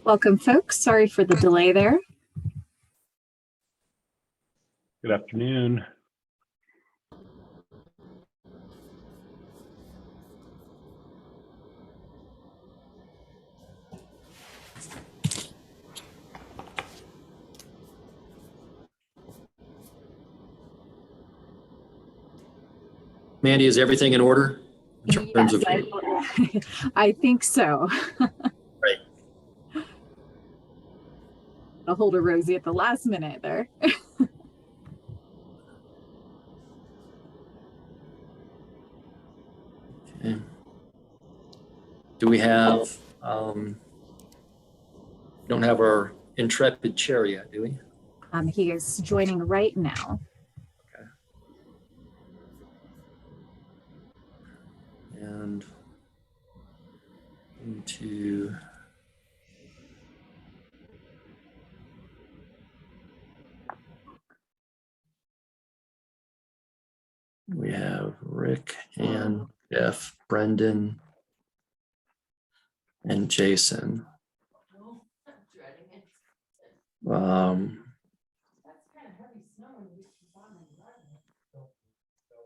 Welcome, folks. Sorry for the delay there. Good afternoon. Mandy, is everything in order in terms Yes, of? I think so. Right. I'll hold a Rosie at the last minute there. Okay. Do we have, don't have our intrepid chair yet, do we? He is joining right now. Okay. And into we have Rick and Jeff, Brendan, and Jason.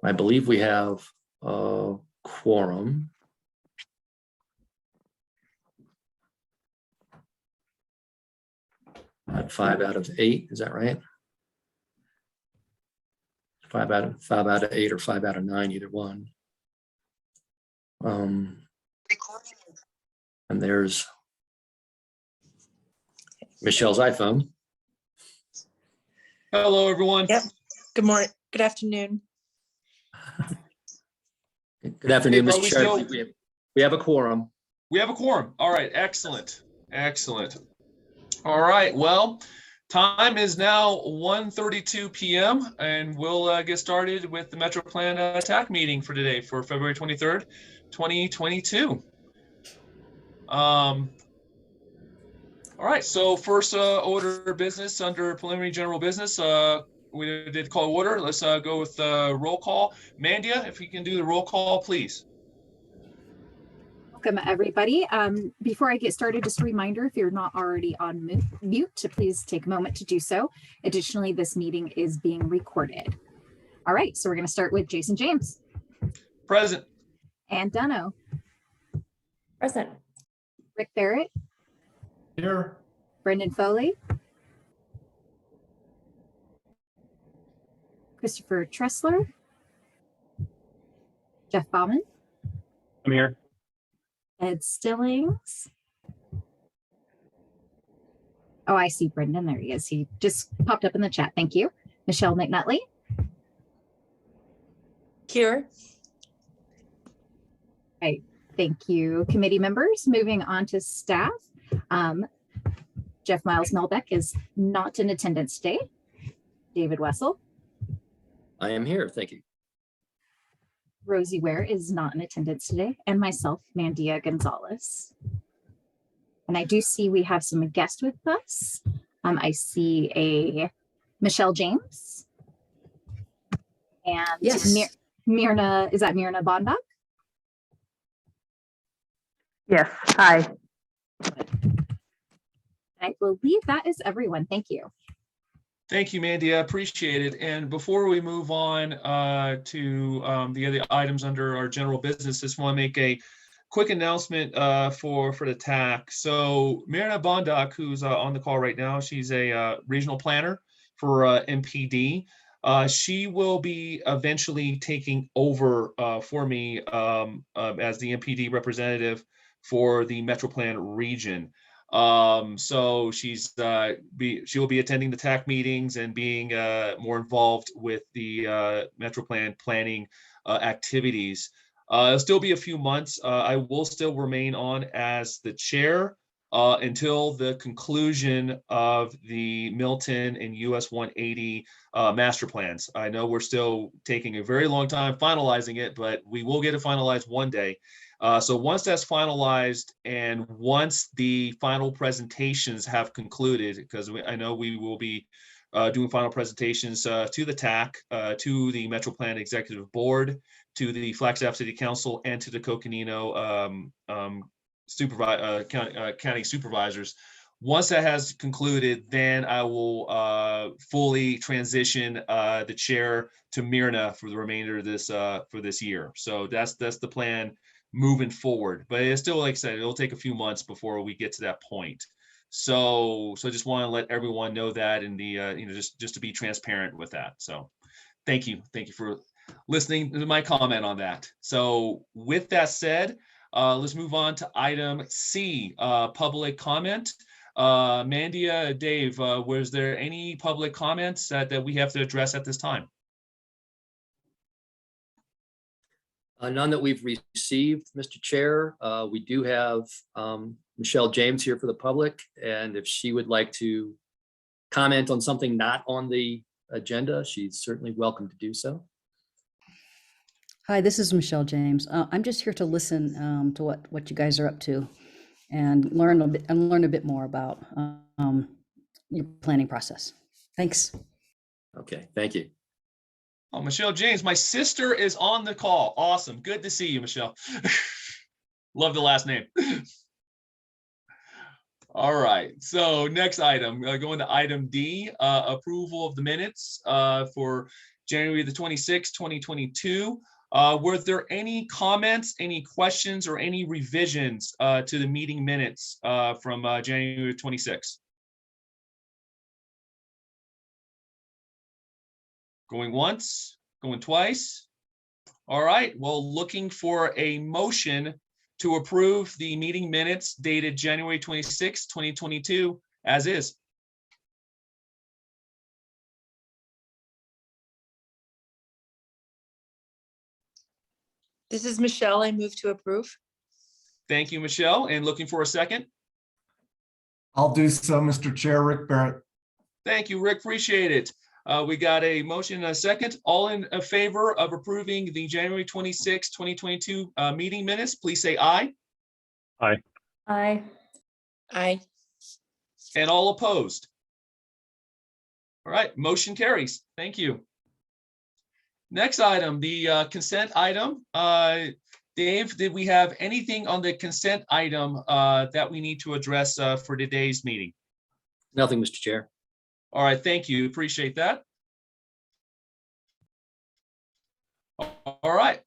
I believe we have a quorum. At 5 out of 8, is that right? 5 out of 8 or 5 out of 9, either one. And there's Michelle's iPhone. Hello, everyone. Yep. Good morning. Good afternoon. Good afternoon, Hey, Mr. Chair. We have a quorum. We have a quorum. All right. Excellent. Excellent. All right. Well, time is now 1:32 p.m. and we'll get started with the MetroPlan TAC meeting for today for February 23rd, 2022. All right. So first order of business under preliminary general business. We did call order. Let's go with roll call. Mandia, if you can do the roll call, please. Welcome, everybody. Before I get started, just a reminder, if you're not already on mute, to please take a moment to do so. Additionally, this meeting is being recorded. All right, so we're going to start with Jason James. Present. Ann Dunno. Present. Rick Barrett. Here. Brendan Foley. Christopher Tressler. Jeff Bauman. I'm here. Ed Stillings. Oh, I see Brendan. There he is. He just popped up in the chat. Thank you. Michelle McNutley. Here. Right. Thank you, committee members. Moving on to staff. Jeff Miles Melbeck is not in attendance today. David Wessel. I am here. Thank you. Rosie Ware is not in attendance today, and myself, Mandia Gonzalez. And I do see we have some guests with us. I see a Michelle James. And yes. Myrna, is that Myrna Bondock? Yes, hi. I believe that is everyone. Thank you. Thank you, Mandy. I appreciate it. And before we move on to the other items under our general business, just want to make a quick announcement for the TAC. So Myrna Bondock, who's on the call right now, she's a regional planner for MPD. She will be eventually taking over for me as the MPD representative for the MetroPlan region. So she will be attending the TAC meetings and being more involved with the MetroPlan planning activities. It'll still be a few months. I will still remain on as the chair until the conclusion of the Milton and US 180 master plans. I know we're still taking a very long time finalizing it, but we will get it finalized one day. So once that's finalized and once the final presentations have concluded, because I know we will be doing final presentations to the TAC, to the MetroPlan Executive Board, to the Flagstaff City Council, and to the Coconino county supervisors. Once that has concluded, then I will fully transition the chair to Myrna for the remainder of this for this year. So that's the plan moving forward. But it's still, like I said, it'll take a few months before we get to that point. So I just want to let everyone know that, and just to be transparent with that. So thank you for listening to my comment on that. So with that said, let's move on to item C, public comment. Mandia, Dave, was there any public comments that we have to address at this time? None that we've received, Mr. Chair. We do have Michelle James here for the public, and if she would like to comment on something not on the agenda, she's certainly welcome to do so. Hi, this is Michelle James. I'm just here to listen to what you guys are up to and learn a bit more about your planning process. Thanks. Okay, thank you. Oh, Michelle James, my sister is on the call. Awesome. Good to see you, Michelle. Love the last name. All right. So next item, going to item D, approval of the minutes for January the 26th, 2022. Were there any comments, any questions, or any revisions to the meeting minutes from January 26th? Going once, going twice. All right, well, looking for a motion to approve the meeting minutes dated January 26, 2022, as is. This is Michelle. I move to approve. Thank you, Michelle, and looking for a second. I'll do so, Mr. Chair. Rick Barrett. Thank you, Rick, appreciate it. We got a motion and a second. All in favor of approving the January 26, 2022 meeting minutes, please say aye. Aye. Aye. Aye. And all opposed. All right, motion carries. Thank you. Next item, the consent item. Dave, did we have anything on the consent item that we need to address for today's meeting? Nothing, Mr. Chair. All right, thank you. Appreciate that. All right.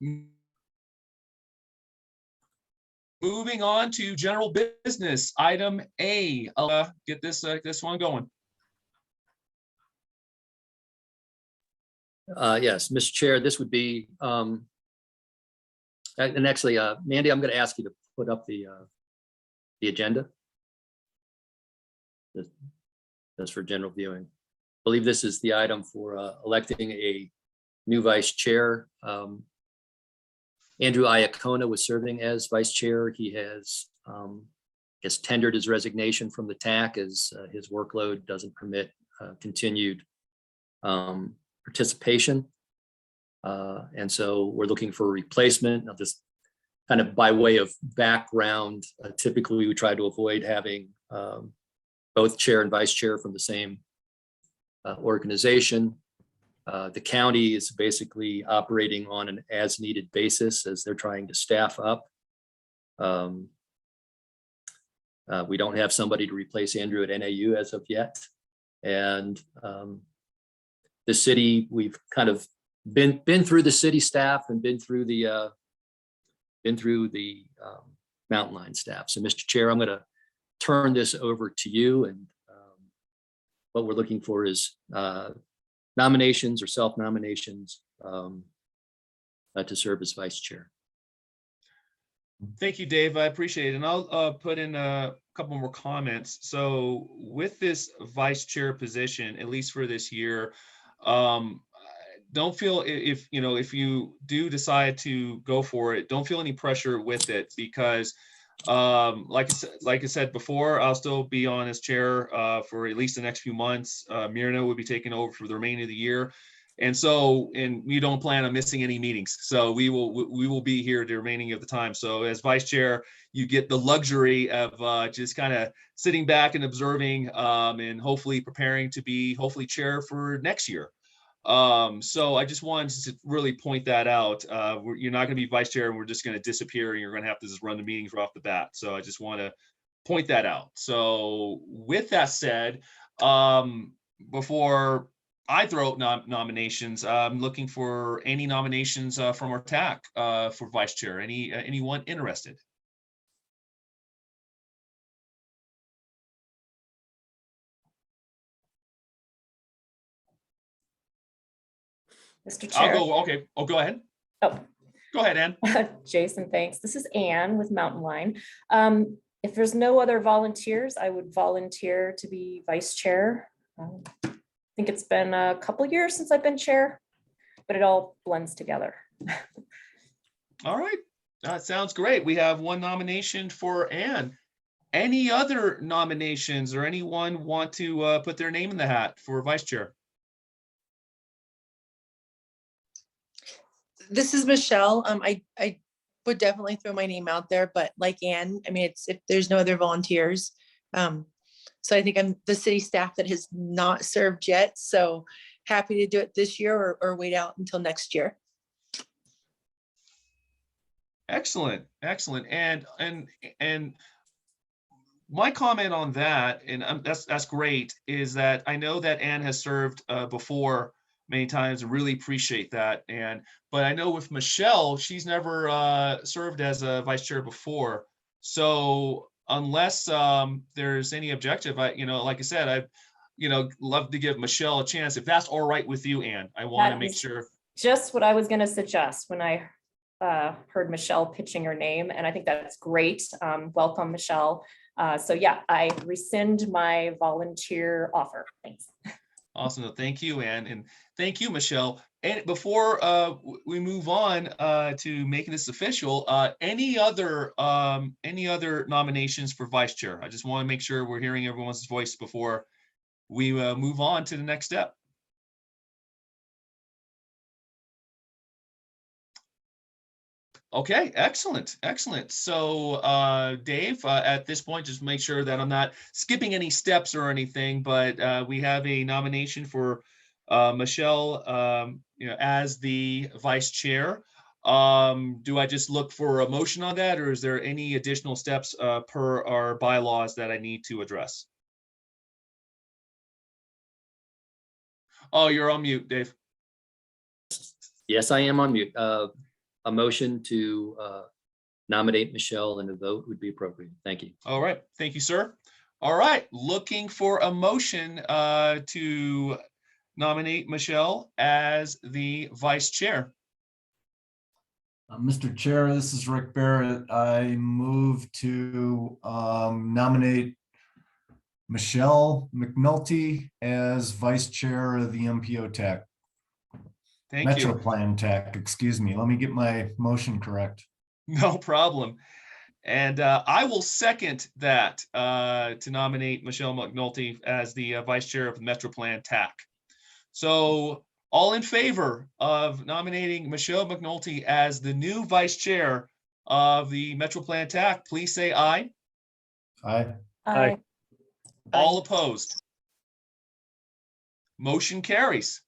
Moving on to general business, item A. I'll get this one going. Yes, Mr. Chair, this would be, and actually, Mandy, I'm going to ask you to put up the agenda. That's for general viewing. I believe this is the item for electing a new vice chair. Andrew Iacona was serving as vice chair. He has tendered his resignation from the TAC as his workload doesn't permit continued participation. And so we're looking for a replacement. Now, just kind of by way of background, typically we try to avoid having both chair and vice chair from the same organization. The county is basically operating on an as-needed basis as they're trying to staff up. We don't have somebody to replace Andrew at NAU as of yet. And the city, we've kind of been through the city staff and been through the Mountain Line staff. So, Mr. Chair, I'm going to turn this over to you, and what we're looking for is nominations or self-nominations to serve as vice chair. Thank you, Dave. I appreciate it. And I'll put in a couple more comments. So with this vice chair position, at least for this year, don't feel, if you do decide to go for it, don't feel any pressure with it, because like I said before, I'll still be on as chair for at least the next few months. Myrna will be taking over for the remainder of the year. And we don't plan on missing any meetings. So we will be here the remaining of the time. So as vice chair, you get the luxury of just kind of sitting back and observing and hopefully preparing to be chair for next year. So I just wanted to really point that out. You're not going to be vice chair and we're just going to disappear and you're going to have to just run the meetings right off the bat. So I just want to point that out. So with that said, before I throw out nominations, I'm looking for any nominations from our TAC for vice chair. Anyone interested? Mr. I'll Chair. go. Okay. Oh, go ahead. Oh, Go ahead, Ann. Jason, thanks. This is Anne with Mountain Line. If there's no other volunteers, I would volunteer to be vice chair. I think it's been a couple years since I've been chair, but it all blends together. All right. That sounds great. We have one nomination for Ann. Any other nominations or anyone want to put their name in the hat for vice chair? This is Michelle. I would definitely throw my name out there, but like Ann, I mean, it's if there's no other volunteers. So I think I'm the city staff that has not served yet. So happy to do it this year or wait out until next year. Excellent, excellent. And my comment on that, and that's great, is that I know that Ann has served before many times. And really appreciate that. But I know with Michelle, she's never served as a vice chair before. So unless there's any objective, like I said, I love to give Michelle a chance. If that's all right with you, Ann, I want to make sure. Just what I was going to suggest when I heard Michelle pitching her name, and I think that's great. Welcome, Michelle. So yeah, I rescind my volunteer offer. Thanks. Awesome. Thank you, Ann, and thank you, Michelle. And before we move on to making this official, any other nominations for vice chair? I just want to make sure we're hearing everyone's voice before we move on to the next step. Okay, excellent, excellent. So Dave, at this point, just make sure that I'm not skipping any steps or anything, but we have a nomination for Michelle, as the vice chair. Do I just look for a motion on that, or is there any additional steps per our bylaws that I need to address? Oh, you're on mute, Dave. Yes, I am on mute. A motion to nominate Michelle and a vote would be appropriate. Thank you. All right, thank you, sir. All right, looking for a motion to nominate Michelle as the vice chair. Mr. Chair, this is Rick Barrett. I move to nominate Michelle McNulty as vice chair of the MPO TAC. Thank you. MetroPlan TAC, excuse me. Let me get my motion correct. No problem. And I will second that to nominate Michelle McNulty as the vice chair of the MetroPlan TAC. So all in favor of nominating Michelle McNulty as the new vice chair of the MetroPlan TAC, please say aye. Aye. Aye. All opposed. Motion carries.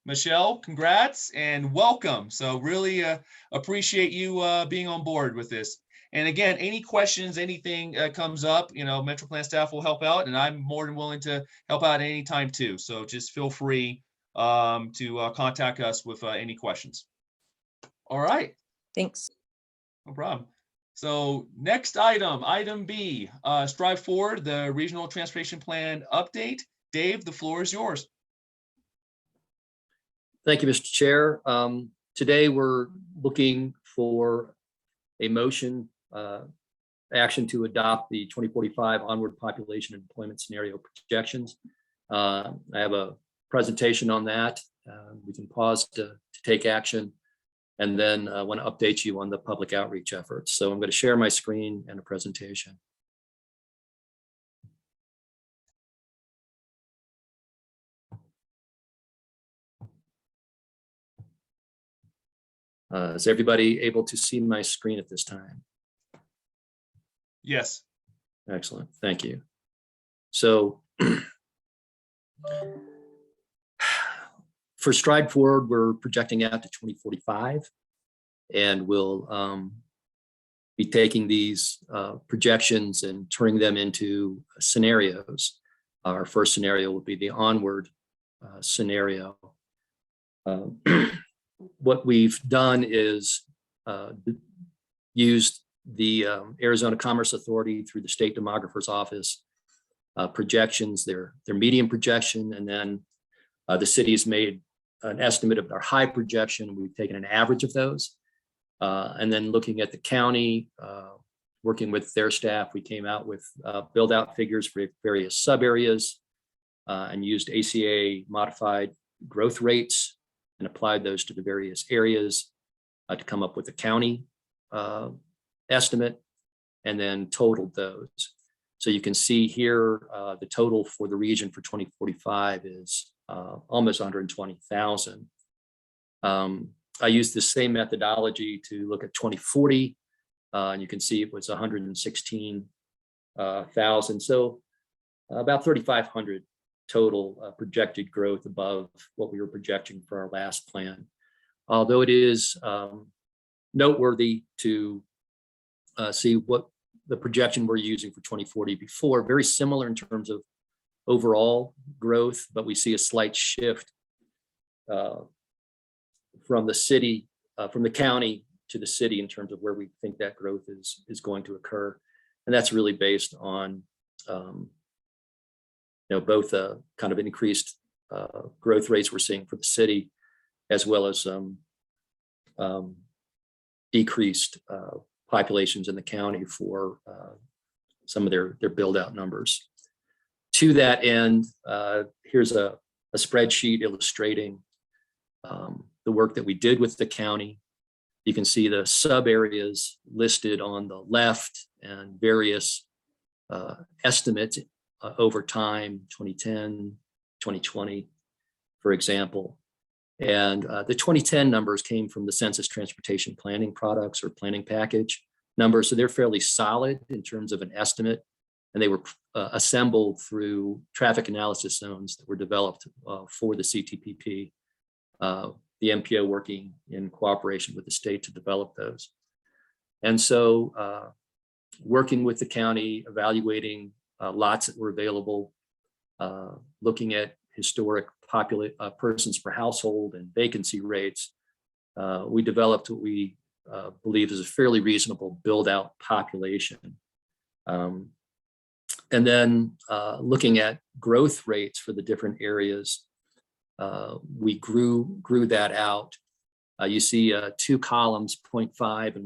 Michelle, congrats and welcome. So really appreciate you being on board with this. And again, any questions, anything comes up, MetroPlan staff will help out, and I'm more than willing to help out any time too. So just feel free to contact us with any questions. All right. Thanks. No problem. So next item B, Strive Forward, the Regional Transportation Plan update. Dave, the floor is yours. Thank you, Mr. Chair. Today, we're looking for a motion action to adopt the 2045 onward population and employment scenario projections. I have a presentation on that. We can pause to take action, and then I want to update you on the public outreach efforts. So I'm going to share my screen and a presentation. Is everybody able to see my screen at this time? Yes. Excellent, thank you. So for Stride Forward, we're projecting out to 2045, and we'll be taking these projections and turning them into scenarios. Our first scenario will be the onward scenario. What we've done is used the Arizona Commerce Authority through the State Demographer's Office projections, their median projection, and then the city has made an estimate of our high projection. We've taken an average of those. And then looking at the county, working with their staff, we came out with build out figures for various sub areas and used ACA modified growth rates and applied those to the various areas to come up with a county estimate, and then totaled those. So you can see here, the total for the region for 2045 is almost 120,000. I used the same methodology to look at 2040, and you can see it was 116,000. So about 3,500 total projected growth above what we were projecting for our last plan. Although it is noteworthy to see what the projection we're using for 2040 before, very similar in terms of overall growth, but we see a slight shift from the city, from the county to the city in terms of where we think that growth is going to occur. And that's really based on both kind of increased growth rates we're seeing for the city, as well as decreased populations in the county for some of their build out numbers. To that end, here's a spreadsheet illustrating the work that we did with the county. You can see the sub areas listed on the left and various estimates over time, 2010, 2020, for example. And the 2010 numbers came from the Census Transportation Planning Products or Planning Package numbers. So they're fairly solid in terms of an estimate. And they were assembled through traffic analysis zones that were developed for the CTPP, the MPO working in cooperation with the state to develop those. And so working with the county, evaluating lots that were available, looking at historic persons per household and vacancy rates, we developed what we believe is a fairly reasonable build out population. And then looking at growth rates for the different areas, we grew that out. You see 2 columns, 0.5 and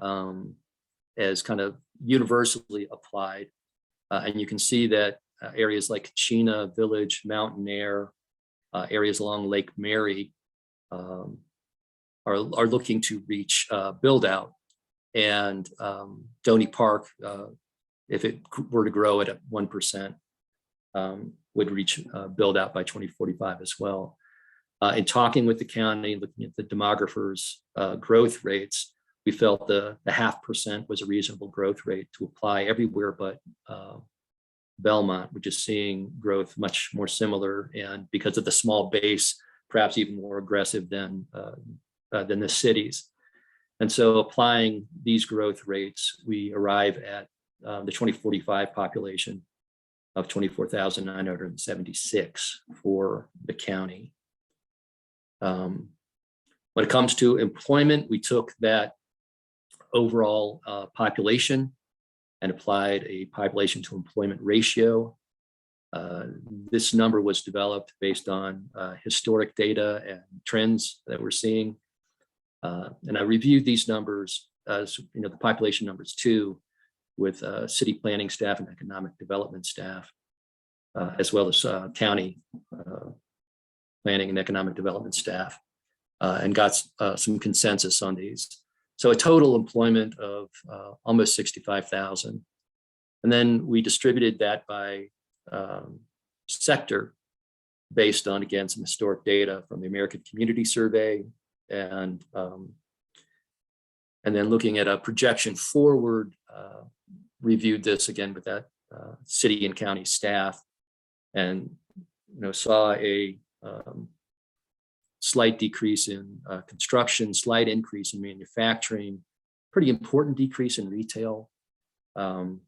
1.0%, as kind of universally applied. And you can see that areas like Kachina Village, Mountain Air, areas along Lake Mary are looking to reach build out. And Doney Park, if it were to grow at 1%, would reach build out by 2045 as well. In talking with the county, looking at the demographers' growth rates, we felt the 0.5% was a reasonable growth rate to apply everywhere but Belmont, which is seeing growth much more similar, and because of the small base, perhaps even more aggressive than the cities. And so applying these growth rates, we arrive at the 2045 population of 24,976 for the county. When it comes to employment, we took that overall population and applied a population to employment ratio. This number was developed based on historic data and trends that we're seeing. And I reviewed these numbers, as the population numbers too, with city planning staff and economic development staff, as well as county planning and economic development staff, and got some consensus on these. So a total employment of almost 65,000. And then we distributed that by sector based on, again, some historic data from the American Community Survey, and then looking at a projection forward, reviewed this again with that city and county staff, and saw a slight decrease in construction, slight increase in manufacturing, pretty important decrease in retail, and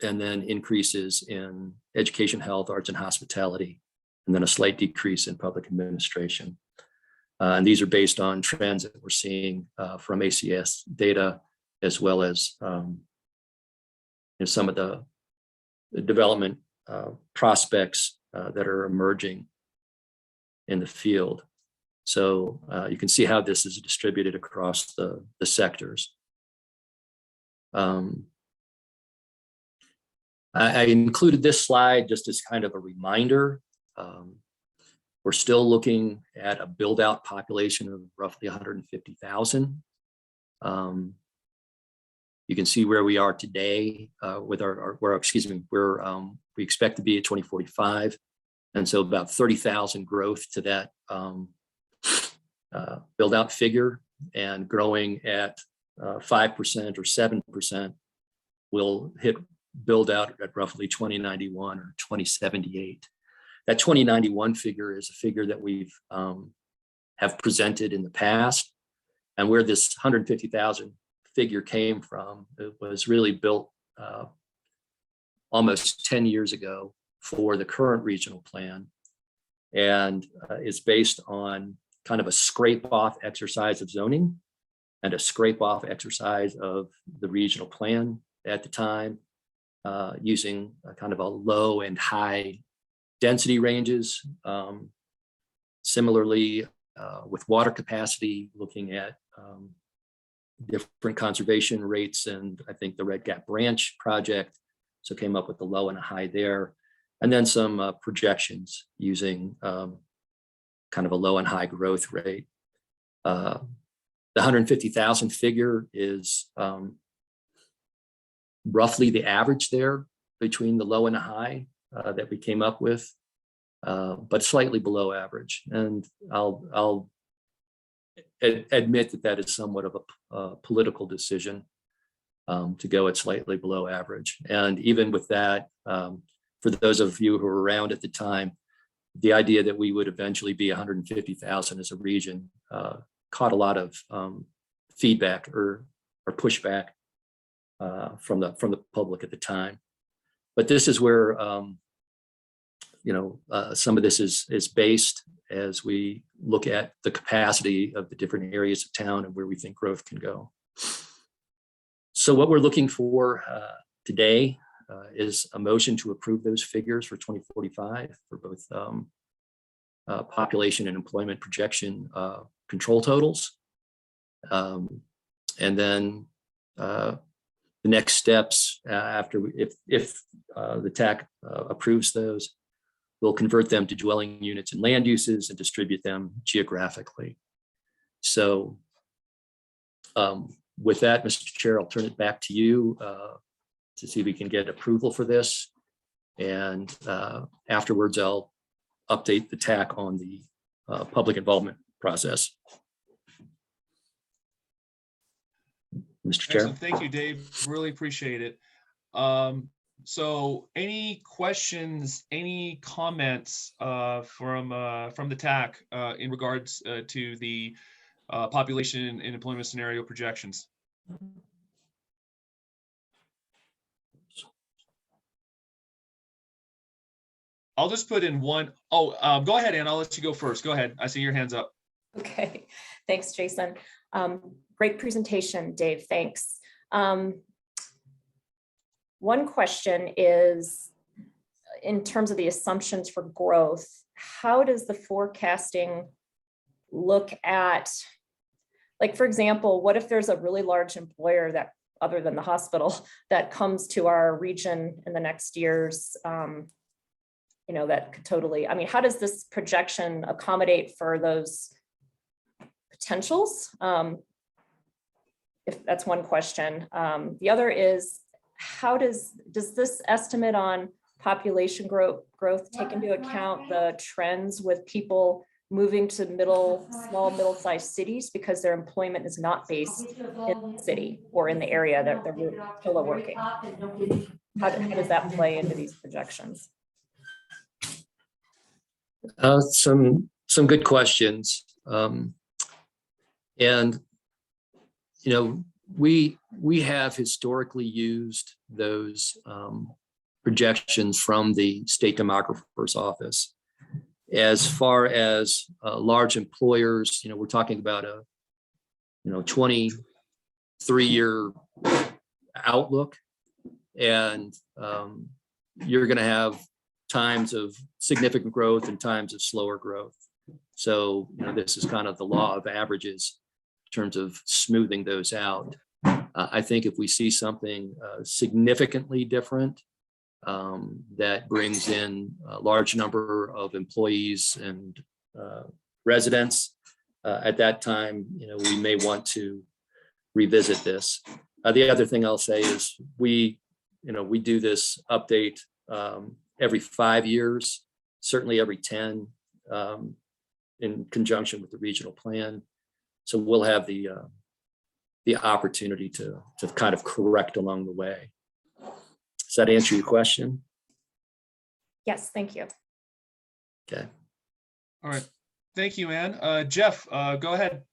then increases in education, health, arts, and hospitality, and then a slight decrease in public administration. And these are based on trends that we're seeing from ACS data, as well as some of the development prospects that are emerging in the field. So you can see how this is distributed across the sectors. I included this slide just as kind of a reminder. We're still looking at a build out population of roughly 150,000. You can see where we are today with where we expect to be at 2045. And so about 30,000 growth to that build out figure, and growing at 5% or 7% will hit build out at roughly 2091 or 2078. That 2091 figure is a figure that we've have presented in the past, and where this 150,000 figure came from, it was really built almost 10 years ago for the current regional plan, and is based on kind of a scrape off exercise of zoning and a scrape off exercise of the regional plan at the time, using a kind of a low and high density ranges. Similarly, with water capacity, looking at different conservation rates, and I think the Red Gap Branch project, so came up with the low and a high there, and then some projections using kind of a low and high growth rate. The 150,000 figure is roughly the average there between the low and the high that we came up with, but slightly below average. And I'll admit that that is somewhat of a political decision to go at slightly below average. And even with that, for those of you who were around at the time, the idea that we would eventually be 150,000 as a region caught a lot of feedback or pushback from the public at the time. But this is where some of this is based as we look at the capacity of the different areas of town and where we think growth can go. So what we're looking for today is a motion to approve those figures for 2045 for both population and employment projection control totals. And then the next steps after, if the TAC approves those, we'll convert them to dwelling units and land uses and distribute them geographically. So with that, Mr. Chair, I'll turn it back to you to see if we can get approval for this. And afterwards, I'll update the TAC on the public involvement process. Mr. Chair. Excellent. Thank you, Dave. Really appreciate it. So any questions, any comments from the TAC in regards to the population and employment scenario projections? I'll just put in one. Oh, go ahead, Ann. I'll let you go first. Go ahead. I see your hands up. Okay, thanks, Jason. Great presentation, Dave. Thanks. One question is, in terms of the assumptions for growth, how does the forecasting look at, like, for example, what if there's a really large employer that, other than the hospital, that comes to our region in the next years, that could totally, I mean, how does this projection accommodate for those potentials? If that's one question. The other is, how does this estimate on population growth take into account the trends with people moving to small, middle-sized cities because their employment is not based in the city or in the area that they're teleworking? How does that play into these projections? Some some good questions. And, we have historically used those projections from the state demographer's office. As far as large employers, we're talking about a 23-year outlook, and you're going to have times of significant growth and times of slower growth. So this is kind of the law of averages in terms of smoothing those out. I think if we see something significantly different that brings in a large number of employees and residents, at that time, we may want to revisit this. The other thing I'll say is we do this update every 5 years, certainly every 10, in conjunction with the regional plan. So we'll have the opportunity to kind of correct along the way. Does that answer your question? Yes, thank you. Okay. All right. Thank you, Ann. Jeff, go ahead.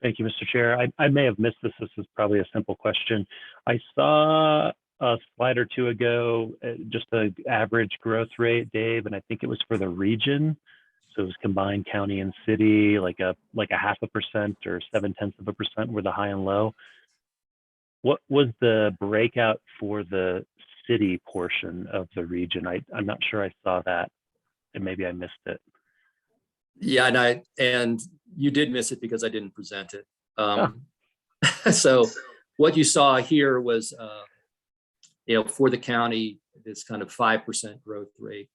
Thank you, Mr. Chair. I may have missed this. This is probably a simple question. I saw a slide or two ago, just the average growth rate, Dave, and I think it was for the region. So it was combined county and city, like a 0.5% or 0.7% were the high and low. What was the breakout for the city portion of the region? I'm not sure I saw that, and maybe I missed it. Yeah, and you did miss it because I didn't present it. So what you saw here was, for the county, this kind of 5% growth rate,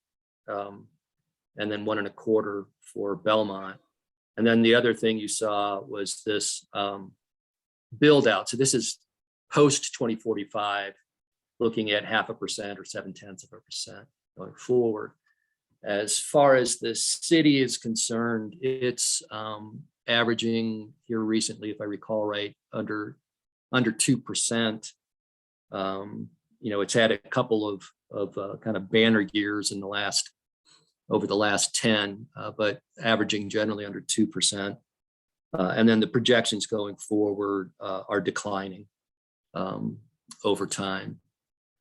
and then 1.25% for Belmont. And then the other thing you saw was this build out. So this is post 2045, looking at 0.5% or 0.7% going forward. As far as the city is concerned, it's averaging here recently, if I recall right, under 2%. It's had a couple of kind of banner years in over the last 10, but averaging generally under 2%. And then the projections going forward are declining over time.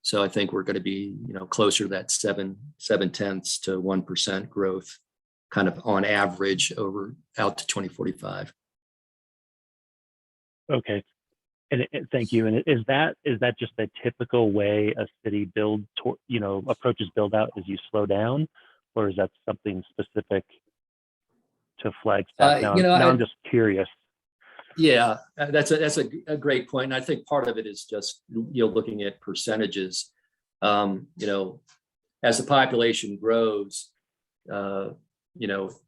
So I think we're going to be, closer to that 0.7 to 1% growth, kind of on average out to 2045. Okay, and thank you. And is that just a typical way a city approaches build out as you slow down, or is that something specific to Flagstaff? Now I'm just curious. Yeah, that's a great point. And I think part of it is just, looking at percentages. As the population grows, you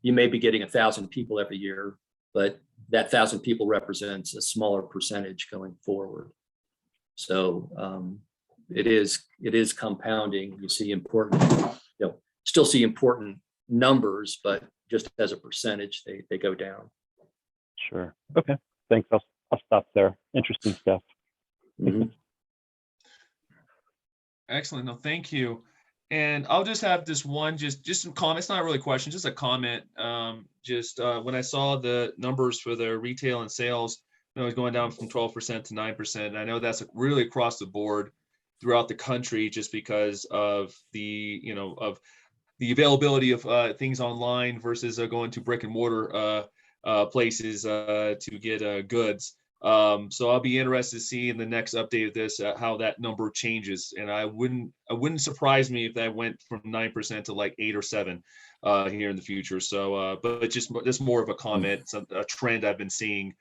may be getting 1,000 people every year, but that 1,000 people represents a smaller percentage going forward. So it is compounding. You see still see important numbers, but just as a percentage, they go down. Sure. Okay. Thanks. I'll stop there. Interesting stuff. Mm-hmm. Excellent. No, thank you. And I'll just have this one, just some comments, not really a question, just a comment. When I saw the numbers for the retail and sales, it was going down from 12% to 9%. And I know that's really across the board throughout the country, just because of the availability of things online versus going to brick and mortar places to get goods. So I'll be interested to see in the next update of this how that number changes. And it wouldn't surprise me if that went from 9% to like 8 or 7 here in the future. So, but just more of a comment, a trend I've been seeing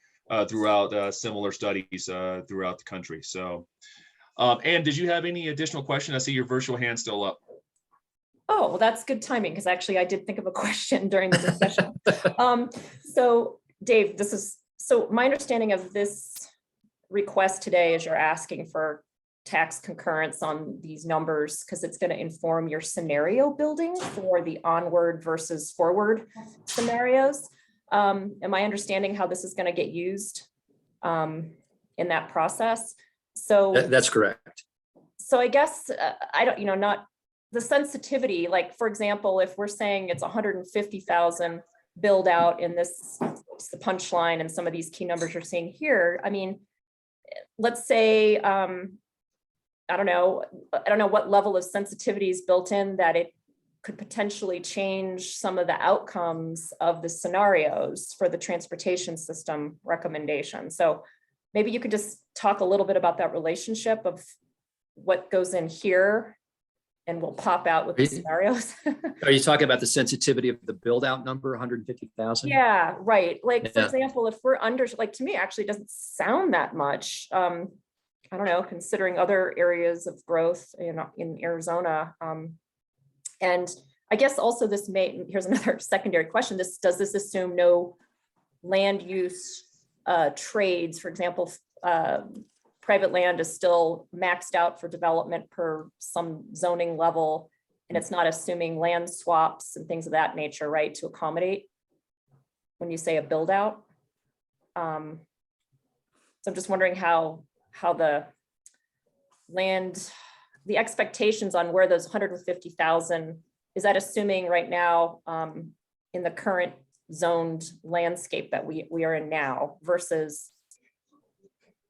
throughout similar studies throughout the country. So, Ann, did you have any additional question? I see your virtual hand still up. Oh, well, that's good timing, because actually I did think of a question during the discussion. So Dave, so my understanding of this request today is you're asking for tax concurrence on these numbers because it's going to inform your scenario building for the onward versus forward scenarios. Am I understanding how this is going to get used in that process? So That's correct. So I guess I don't, not the sensitivity, like, for example, if we're saying it's 150,000 build out in this, it's the punchline and some of these key numbers you're seeing here. I mean, let's say, I don't know what level of sensitivity is built in that it could potentially change some of the outcomes of the scenarios for the transportation system recommendation. So maybe you could just talk a little bit about that relationship of what goes in here and will pop out with the scenarios. Are you talking about the sensitivity of the build out number, 150,000? Yeah, right. Like, for Yeah. example, if we're under, like, to me, it actually doesn't sound that much. I don't know, considering other areas of growth in Arizona. And I guess also this here's another secondary question. Does this assume no land use trades? For example, private land is still maxed out for development per some zoning level, and it's not assuming land swaps and things of that nature, right, to accommodate when you say a build out. So I'm just wondering how the land, the expectations on where those 150,000, is that assuming right now in the current zoned landscape that we are in now versus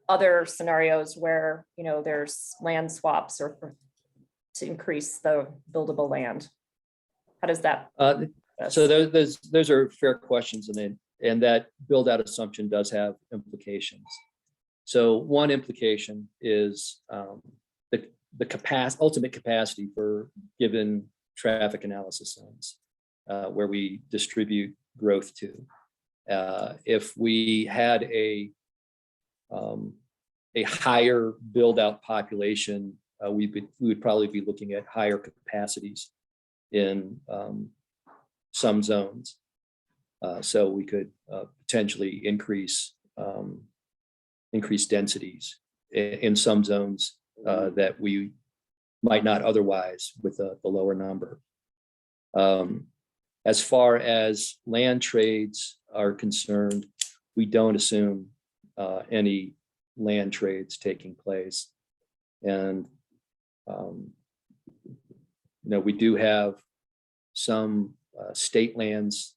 other scenarios where, you know, there's land swaps or to increase the buildable land? How does that? So those are fair questions, and that build out assumption does have implications. So one implication is the ultimate capacity for given traffic analysis zones where we distribute growth to. If we had a higher build out population, we would probably be looking at higher capacities in some zones. So we could potentially increase densities in some zones that we might not otherwise with the lower number. As far as land trades are concerned, we don't assume any land trades taking place. And, we do have some state lands.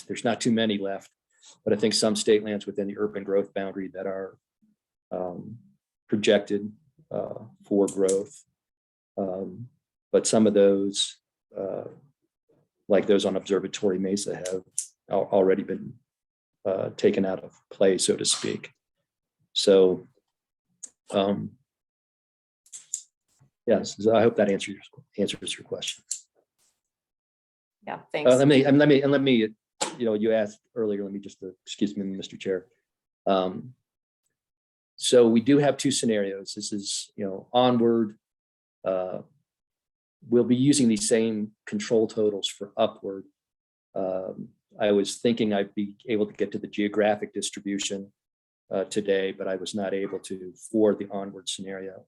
There's not too many left, but I think some state lands within the urban growth boundary that are projected for growth. But some of those, like those on Observatory Mesa, have already been taken out of play, so to speak. So, yes, so I hope that answers your question. Yeah, thanks. Let me, you asked earlier, let me just, excuse me, Mr. Chair. So we do have two scenarios. This is, onward. We'll be using these same control totals for upward. I was thinking I'd be able to get to the geographic distribution today, but I was not able to for the onward scenario.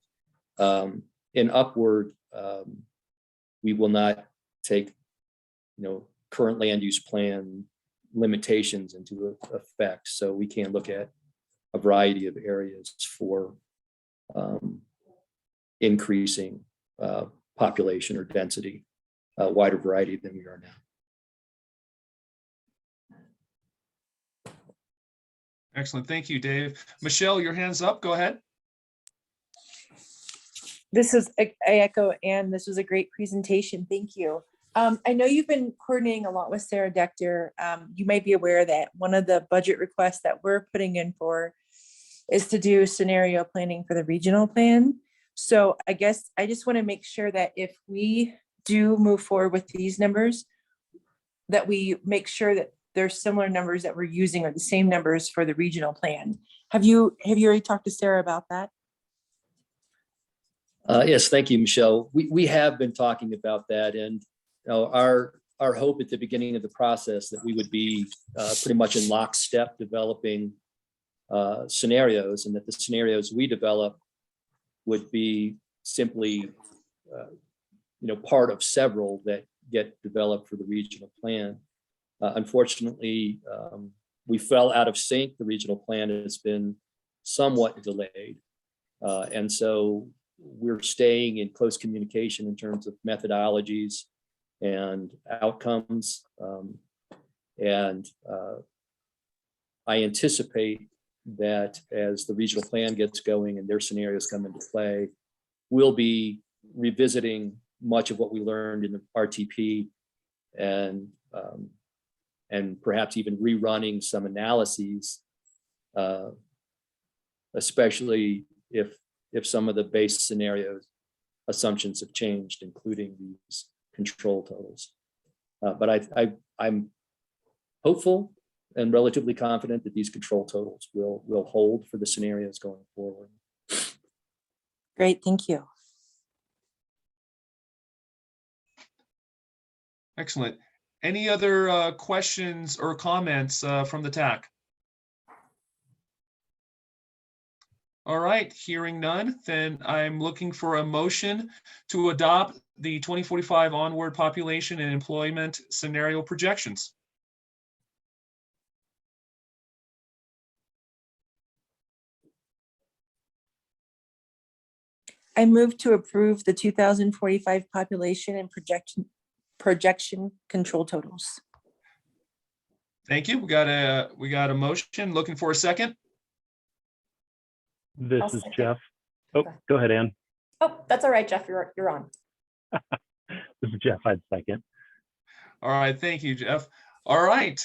In upward, we will not take, current land use plan limitations into effect. So we can look at a variety of areas for increasing population or density, a wider variety than we are now. Excellent. Thank you, Dave. Michelle, your hand's up. Go ahead. I echo Ann. This was a great presentation. Thank you. I know you've been coordinating a lot with Sarah Dector. You may be aware that one of the budget requests that we're putting in for is to do scenario planning for the regional plan. So I guess I just want to make sure that if we do move forward with these numbers, that we make sure that there's similar numbers that we're using or the same numbers for the regional plan. Have you already talked to Sarah about that? Yes, thank you, Michelle. We have been talking about that, and our hope at the beginning of the process that we would be pretty much in lockstep developing scenarios, and that the scenarios we develop would be simply part of several that get developed for the regional plan. Unfortunately, we fell out of sync. The regional plan has been somewhat delayed. And so we're staying in close communication in terms of methodologies and outcomes. I anticipate that as the regional plan gets going and their scenarios come into play, we'll be revisiting much of what we learned in the RTP and perhaps even rerunning some analyses, especially if some of the base scenario assumptions have changed, including these control totals. But I'm hopeful and relatively confident that these control totals will hold for the scenarios going forward. Great, thank you. Excellent. Any other questions or comments from the TAC? All right, hearing none, then I'm looking for a motion to adopt the 2045 onward population and employment scenario projections. I move to approve the 2045 population and projection control totals. Thank you. We got a motion. Looking for a second. This I'll is second. Jeff. Oh, Okay. go ahead, Ann. Oh, that's all right, Jeff, you're on. This is Jeff. I'd second. All right, thank you, Jeff. All right,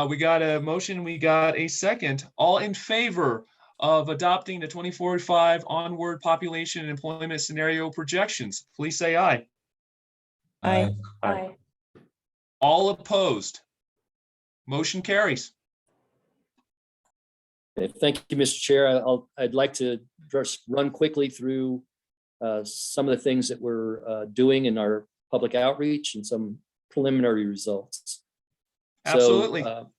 we got a motion. We got a second. All in favor of adopting the 2045 onward population and employment scenario projections, please say aye. Aye. Aye. All opposed? Motion carries. Okay, thank you, Mr. Chair. I'd like to just run quickly through some of the things that we're doing in our public outreach and some preliminary results. Absolutely. So,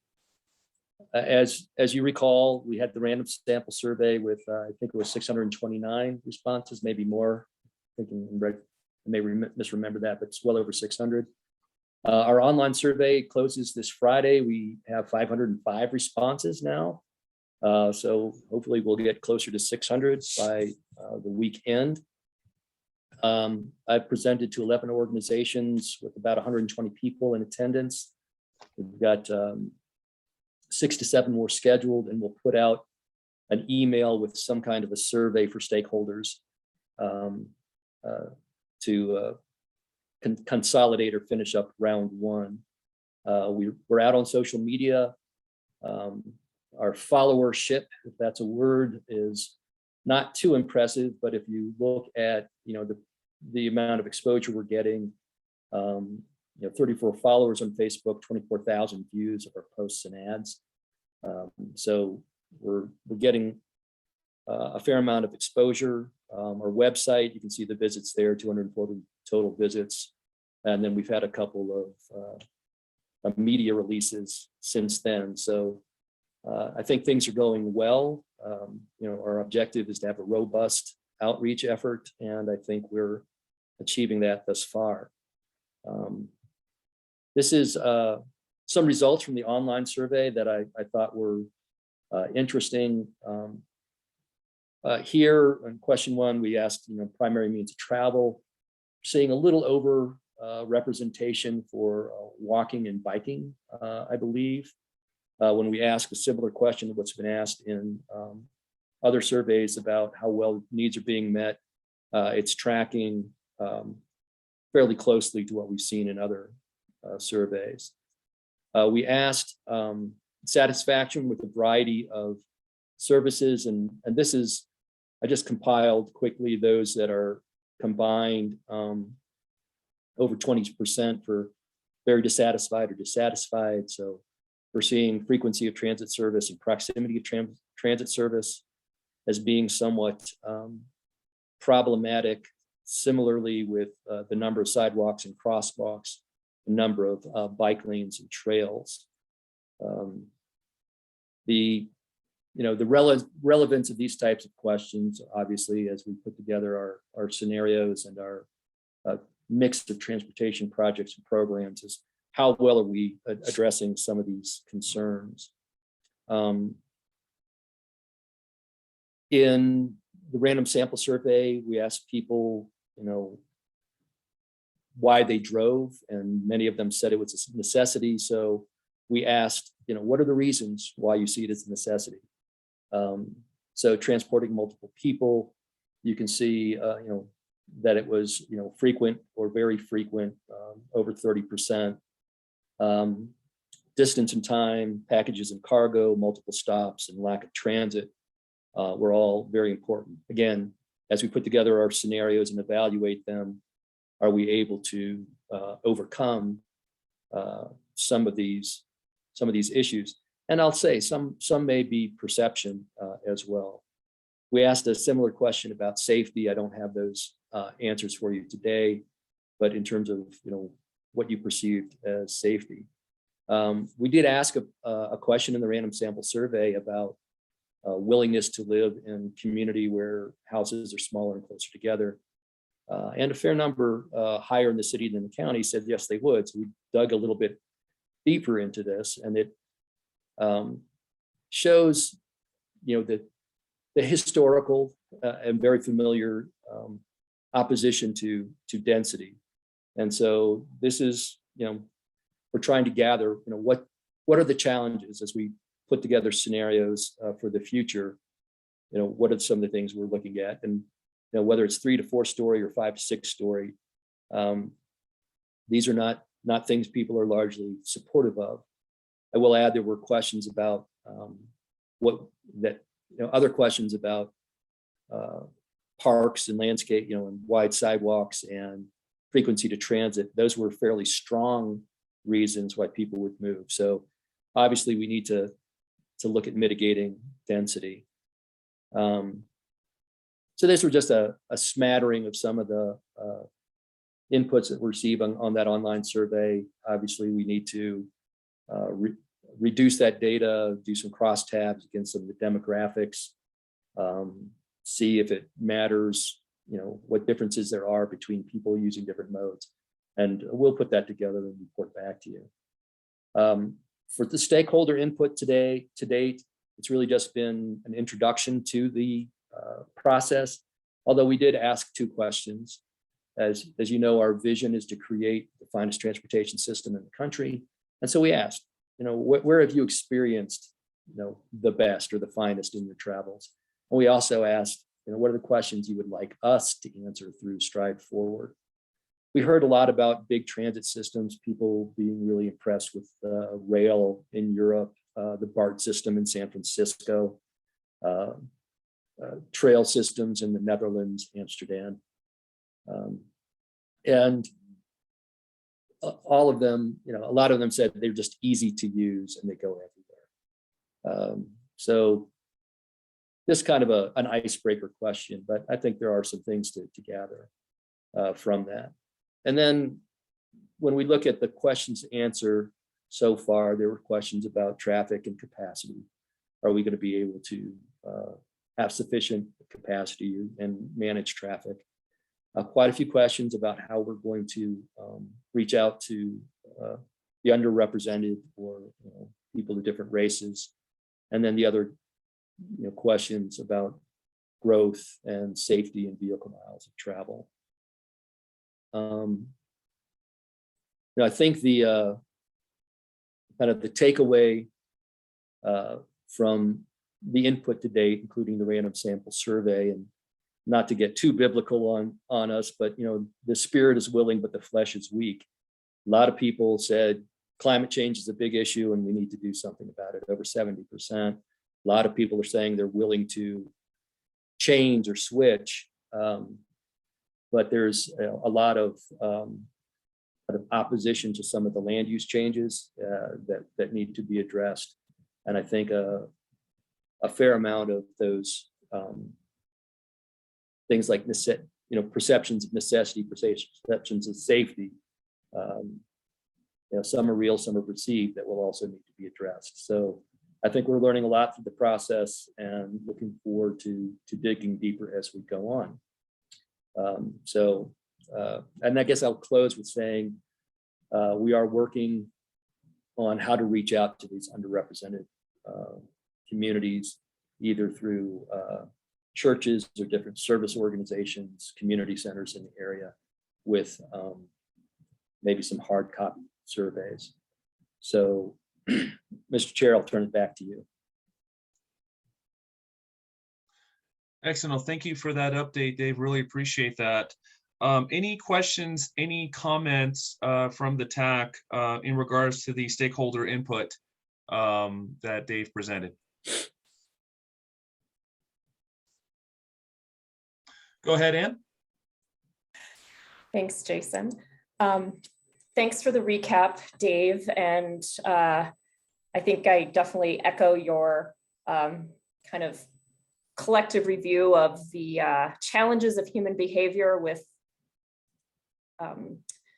as you recall, we had the random sample survey with I think it was 629 responses, maybe more. I may misremember that, but it's well over 600. Our online survey closes this Friday. We have 505 responses now. So hopefully we'll get closer to 600 by the weekend. I've presented to 11 organizations with about 120 people in attendance. We've got 6 to 7 more scheduled, and we'll put out an email with some kind of a survey for stakeholders to consolidate or finish up round 1. We're out on social media. Our followership, if that's a word, is not too impressive, but if you look at the amount of exposure we're getting, 34 followers on Facebook, 24,000 views of our posts and ads. So we're getting a fair amount of exposure. Our website, you can see the visits there, 240 total visits, and then we've had a couple of media releases since then. So I think things are going well. Our objective is to have a robust outreach effort, and I think we're achieving that thus far. This is some results from the online survey that I thought were interesting. Here in question 1, we asked, primary means of travel, seeing a little over representation for walking and biking, I believe. When we ask a similar question to what's been asked in other surveys about how well needs are being met, it's tracking fairly closely to what we've seen in other surveys. We asked satisfaction with a variety of services, and this is, I just compiled quickly those that are combined over 20% for very dissatisfied or dissatisfied. So we're seeing frequency of transit service and proximity of transit service as being somewhat problematic. Similarly with the number of sidewalks and crosswalks, the number of bike lanes and trails. The relevance of these types of questions, obviously, as we put together our scenarios and our mix of transportation projects and programs, is how well are we addressing some of these concerns. In the random sample survey, we asked people, why they drove, and many of them said it was a necessity. So we asked, what are the reasons why you see it as a necessity? So transporting multiple people, you can see, that it was, frequent or very frequent, over 30%. Distance and time, packages and cargo, multiple stops, and lack of transit were all very important. Again, as we put together our scenarios and evaluate them, are we able to overcome some of these issues? And I'll say some may be perception as well. We asked a similar question about safety. I don't have those answers for you today, but in terms of what you perceived as safety. We did ask a question in the random sample survey about willingness to live in a community where houses are smaller and closer together. And a fair number higher in the city than the county said yes, they would. So we dug a little bit deeper into this, and it shows, the historical and very familiar opposition to density. And so this is, we're trying to gather, what are the challenges as we put together scenarios for the future? What are some of the things we're looking at? And whether it's 3 to 4 story or 5 to 6 story, these are not things people are largely supportive of. I will add there were questions about other questions about parks and landscape, and wide sidewalks and frequency to transit. Those were fairly strong reasons why people would move. So obviously we need to look at mitigating density. So these were just a smattering of some of the inputs that we receive on that online survey. Obviously, we need to reduce that data, do some crosstabs against some of the demographics, see if it matters, what differences there are between people using different modes. And we'll put that together and report back to you. For the stakeholder input to date, it's really just been an introduction to the process, although we did ask 2 questions. As you know, our vision is to create the finest transportation system in the country. And so we asked, where have you experienced, the best or the finest in your travels? And we also asked, what are the questions you would like us to answer through Stride Forward? We heard a lot about big transit systems, people being really impressed with rail in Europe, the BART system in San Francisco, trail systems in the Netherlands, Amsterdam. And all of them, a lot of them said they're just easy to use and they go everywhere. So this kind of an icebreaker question, but I think there are some things to gather from that. And then when we look at the questions to answer so far, there were questions about traffic and capacity. Are we going to be able to have sufficient capacity and manage traffic? Quite a few questions about how we're going to reach out to the underrepresented or people of different races. And then the other questions about growth and safety and vehicle miles of travel. I think the kind of the takeaway from the input to date, including the random sample survey, and not to get too biblical on us, but the spirit is willing, but the flesh is weak. A lot of people said climate change is a big issue and we need to do something about it, over 70%. A lot of people are saying they're willing to change or switch, but there's a lot of opposition to some of the land use changes that need to be addressed. And I think a fair amount of those things like perceptions of necessity, perceptions of safety, some are real, some are perceived, that will also need to be addressed. So I think we're learning a lot through the process and looking forward to digging deeper as we go on. And I guess I'll close with saying we are working on how to reach out to these underrepresented communities, either through churches or different service organizations, community centers in the area with maybe some hard copy surveys. So, Mr. Chair, I'll turn it back to you. Excellent. Thank you for that update, Dave. Really appreciate that. Any questions, any comments from the TAC in regards to the stakeholder input that Dave presented? Go ahead, Ann. Thanks, Jason. Thanks for the recap, Dave. And I think I definitely echo your kind of collective review of the challenges of human behavior with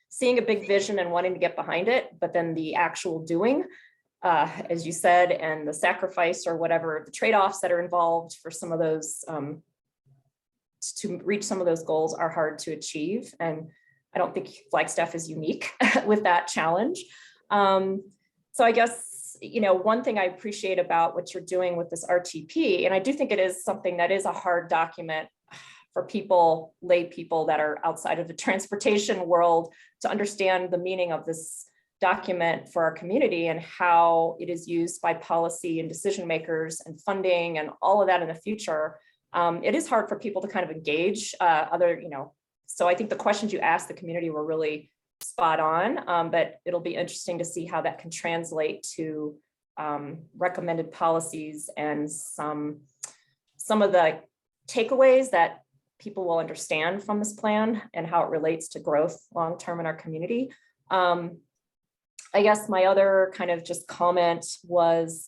seeing a big vision and wanting to get behind it, but then the actual doing, as you said, and the sacrifice or whatever, the trade-offs that are involved for some of those, to reach some of those goals are hard to achieve. And I don't think Flagstaff is unique with that challenge. So I guess, you know, one thing I appreciate about what you're doing with this RTP, and I do think it is something that is a hard document for people, lay people that are outside of the transportation world to understand the meaning of this document for our community and how it is used by policy and decision makers and funding and all of that in the future. It is hard for people to kind of engage so I think the questions you asked the community were really spot on, but it'll be interesting to see how that can translate to recommended policies and some of the takeaways that people will understand from this plan and how it relates to growth long-term in our community. I guess my other kind of just comment was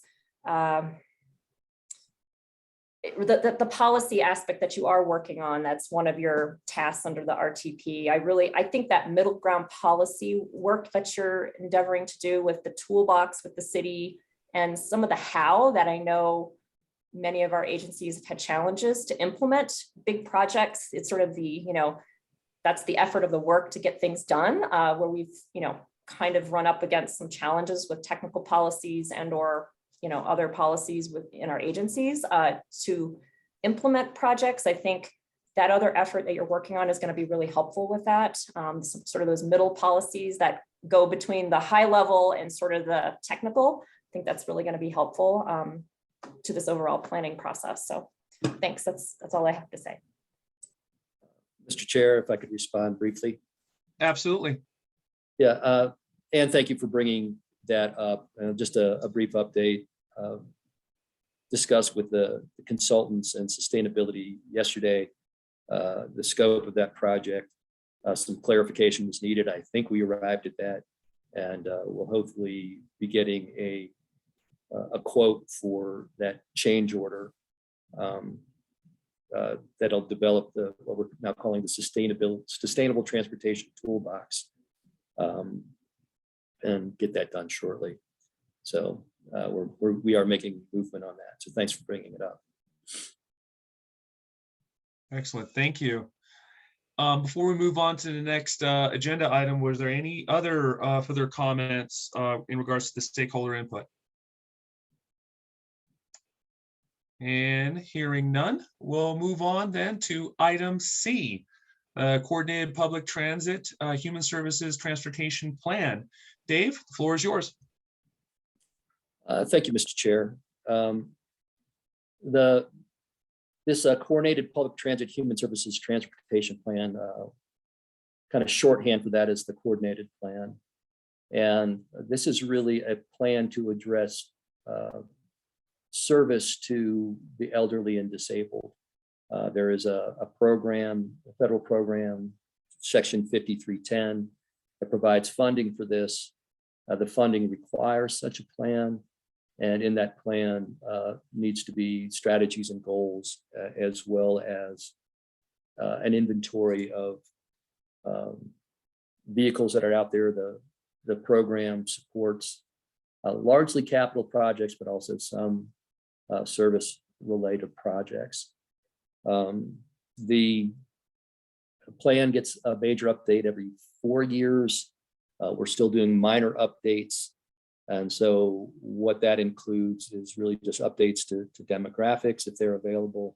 the policy aspect that you are working on. That's one of your tasks under the RTP. I think that middle ground policy work that you're endeavoring to do with the toolbox with the city and some of the how that I know many of our agencies have had challenges to implement big projects. It's sort of the, that's the effort of the work to get things done, where we've, kind of run up against some challenges with technical policies and or other policies within our agencies to implement projects. I think that other effort that you're working on is going to be really helpful with that. Sort of those middle policies that go between the high level and sort of the technical. I think that's really going to be helpful to this overall planning process. So thanks. That's all I have to say. Mr. Chair, if I could respond briefly. Absolutely. Yeah, and thank you for bringing that up. Just a brief update. Discussed with the consultants and sustainability yesterday, the scope of that project. Some clarification was needed. I think we arrived at that, and we'll hopefully be getting a quote for that change order that'll develop what we're now calling the sustainable transportation toolbox, and get that done shortly. So we are making movement on that. So thanks for bringing it up. Excellent. Thank you. Before we move on to the next agenda item, was there any other further comments in regards to the stakeholder input? And hearing none, we'll move on then to item C, Coordinated Public Transit Human Services Transportation Plan. Dave, the floor is yours. Thank you, Mr. Chair. This Coordinated Public Transit Human Services Transportation Plan, kind of shorthand for that is the coordinated plan. And this is really a plan to address service to the elderly and disabled. There is a program, a federal program, Section 5310, that provides funding for this. The funding requires such a plan. And in that plan needs to be strategies and goals, as well as an inventory of vehicles that are out there. The program supports largely capital projects, but also some service-related projects. The plan gets a major update every 4 years. We're still doing minor updates. And so what that includes is really just updates to demographics if they're available,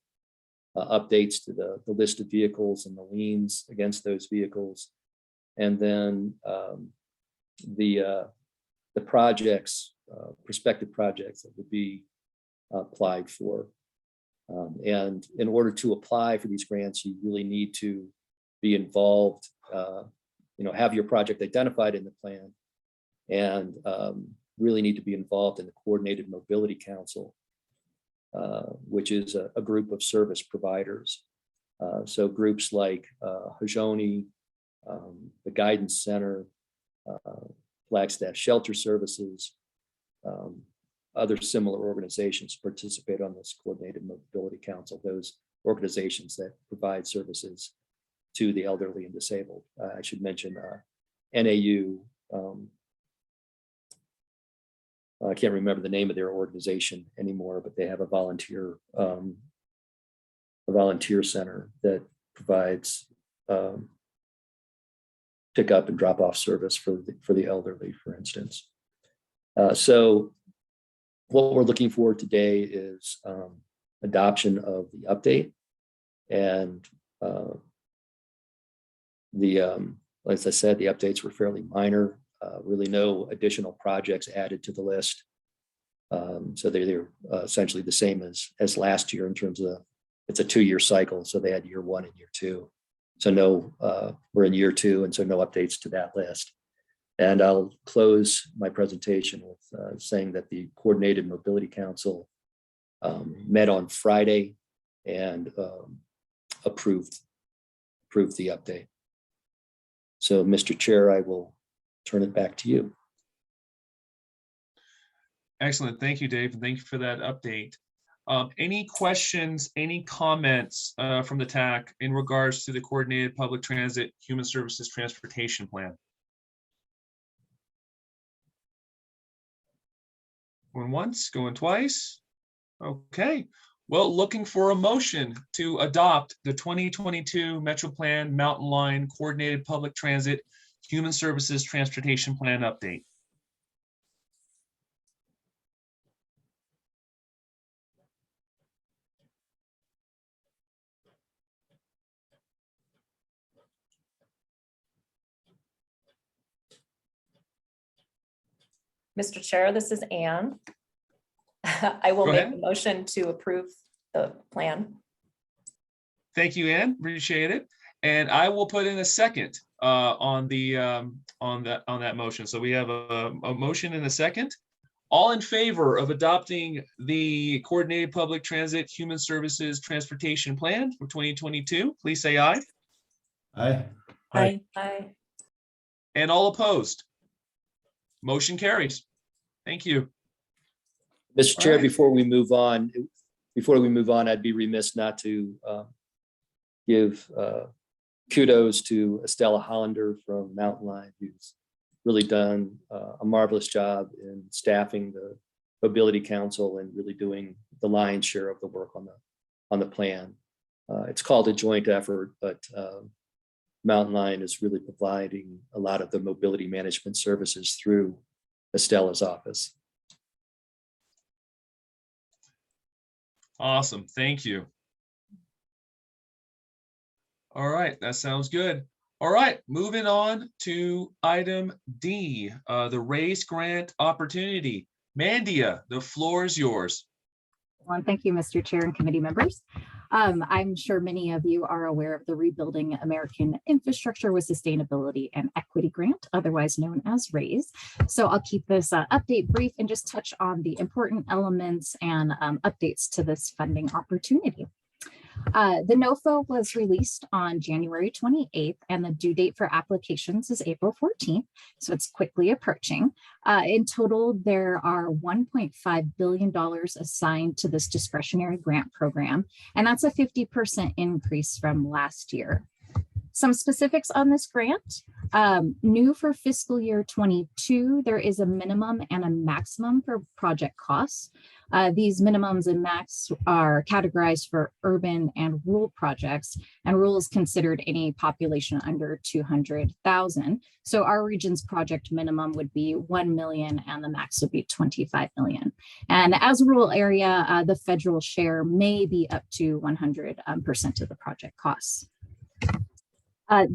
updates to the list of vehicles and the liens against those vehicles. And then the projects, prospective projects that would be applied for. And in order to apply for these grants, you really need to be involved, have your project identified in the plan, and really need to be involved in the Coordinated Mobility Council, which is a group of service providers. So groups like Hajoni, the Guidance Center, Flagstaff Shelter Services, other similar organizations participate on this Coordinated Mobility Council, those organizations that provide services to the elderly and disabled. I should mention NAU. I can't remember the name of their organization anymore, but they have a volunteer center that provides pick up and drop off service for the elderly, for instance. So what we're looking for today is adoption of the update, and as I said, the updates were fairly minor. Really no additional projects added to the list. So they're essentially the same as last year in terms of it's a 2-year cycle. So they had year 1 and year 2. So we're in year 2, and so no updates to that list. And I'll close my presentation with saying that the Coordinated Mobility Council met on Friday and approved the update. So, Mr. Chair, I will turn it back to you. Excellent. Thank you, Dave. And thank you for that update. Any questions, any comments from the TAC in regards to the Coordinated Public Transit Human Services Transportation Plan? Going once, going twice. Okay. Well, looking for a motion to adopt the 2022 MetroPlan Mountain Line Coordinated Public Transit Human Services Transportation Plan update. Mr. Chair, this is Anne. I will Go make ahead. a motion to approve the plan. Thank you, Ann. Appreciate it. And I will put in a second on that motion. So we have a motion and a second. All in favor of adopting the Coordinated Public Transit Human Services Transportation Plan for 2022, please say aye. Aye. Aye. Aye. And all opposed? Motion carries. Thank you. Mr. All Chair, right. before we move on, I'd be remiss not to give kudos to Estella Hollander from Mountain Line, who's really done a marvelous job in staffing the Mobility Council and really doing the lion's share of the work on the plan. It's called a joint effort, but Mountain Line is really providing a lot of the mobility management services through Estella's office. Awesome. Thank you. All right. That sounds good. All right. Moving on to item D, the raise grant opportunity. Mandia, the floor is yours. Well, and thank you, Mr. Chair and committee members. I'm sure many of you are aware of the Rebuilding American Infrastructure with Sustainability and Equity Grant, otherwise known as RAISE. So I'll keep this update brief and just touch on the important elements and updates to this funding opportunity. The NOFO was released on January 28th, and the due date for applications is April 14th, so it's quickly approaching. In total, there are $1.5 billion assigned to this discretionary grant program, and that's a 50% increase from last year. Some specifics on this grant. New for fiscal year 22, there is a minimum and a maximum for project costs. These minimums and max are categorized for urban and rural projects, and rural is considered any population under 200,000. So our region's project minimum would be 1 million and the max would be 25 million. And as a rural area, the federal share may be up to 100% of the project costs.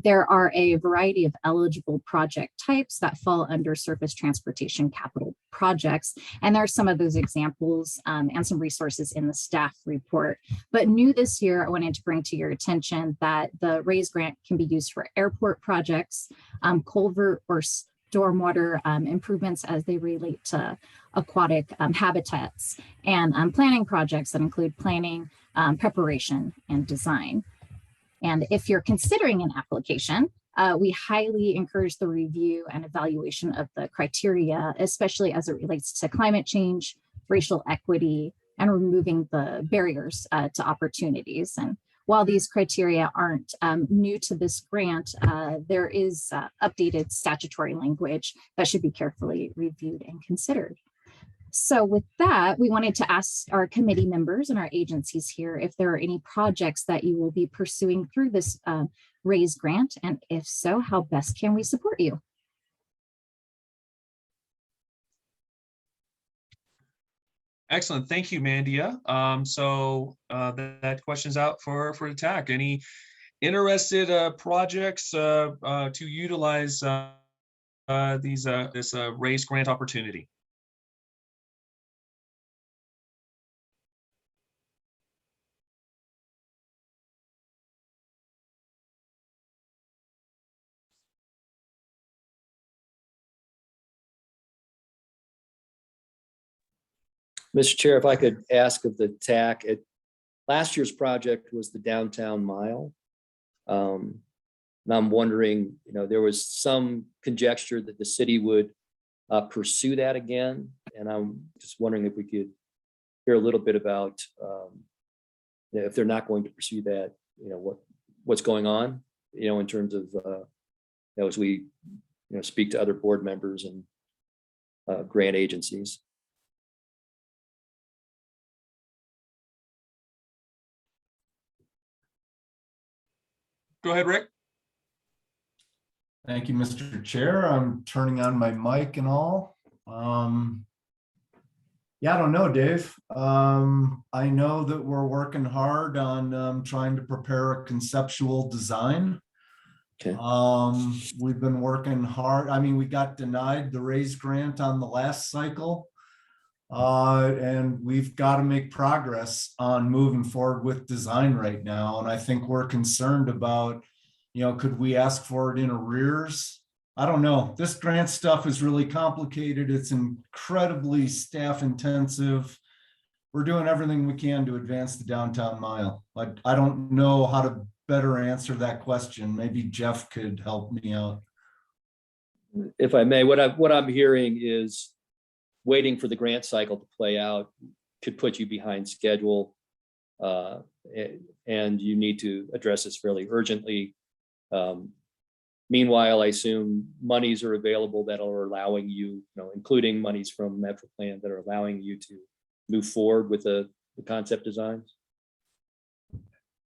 There are a variety of eligible project types that fall under surface transportation capital projects. And there are some of those examples and some resources in the staff report. But new this year, I wanted to bring to your attention that the RAISE grant can be used for airport projects, culvert or stormwater improvements as they relate to aquatic habitats, and planning projects that include planning, preparation, and design. And if you're considering an application, we highly encourage the review and evaluation of the criteria, especially as it relates to climate change, racial equity, and removing the barriers to opportunities. And while these criteria aren't new to this grant, there is updated statutory language that should be carefully reviewed and considered. So with that, we wanted to ask our committee members and our agencies here if there are any projects that you will be pursuing through this RAISE grant, and if so, how best can we support you? Excellent. Thank you, Mandia. That question's out for the TAC. Any interested projects to utilize this RAISE grant opportunity? Mr. Chair, if I could ask of the TAC, last year's project was the downtown mile. And I'm wondering, there was some conjecture that the city would pursue that again. And I'm just wondering if we could hear a little bit about if they're not going to pursue that, what's going on, in terms of, as we, speak to other board members and grant agencies. Go ahead, Rick. Thank you, Mr. Chair. I'm turning on my mic and all. Yeah, I don't know, Dave. I know that we're working hard on trying to prepare a conceptual design. Okay. We've been working hard. I mean, we got denied the RAISE grant on the last cycle. And we've got to make progress on moving forward with design right now. And I think we're concerned about, could we ask for it in arrears? I don't know. This grant stuff is really complicated. It's incredibly staff intensive. We're doing everything we can to advance the downtown mile. I don't know how to better answer that question. Maybe Jeff could help me out. If I may, what I'm hearing is waiting for the grant cycle to play out could put you behind schedule, and you need to address this fairly urgently. Meanwhile, I assume monies are available that are allowing you, including monies from MetroPlan that are allowing you to move forward with the concept designs.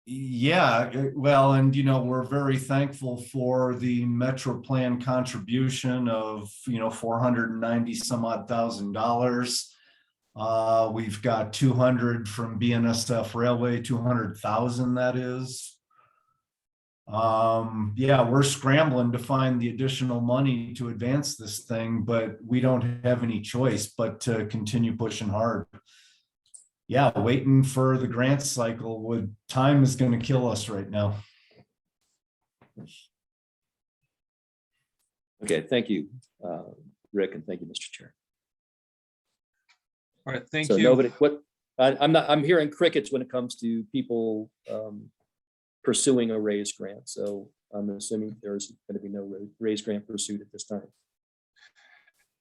Yeah, well, and we're very thankful for the MetroPlan contribution of $490 some odd thousand. We've got 200 from BNSF Railway, 200,000 that is. Yeah, we're scrambling to find the additional money to advance this thing, but we don't have any choice but to continue pushing hard. Yeah, waiting for the grant cycle time is going to kill us right now. Okay, thank you, Rick, and thank you, Mr. Chair. All right, thank So you. I'm hearing crickets when it comes to people pursuing a RAISE grant. So I'm assuming there's going to be no RAISE grant pursuit at this time.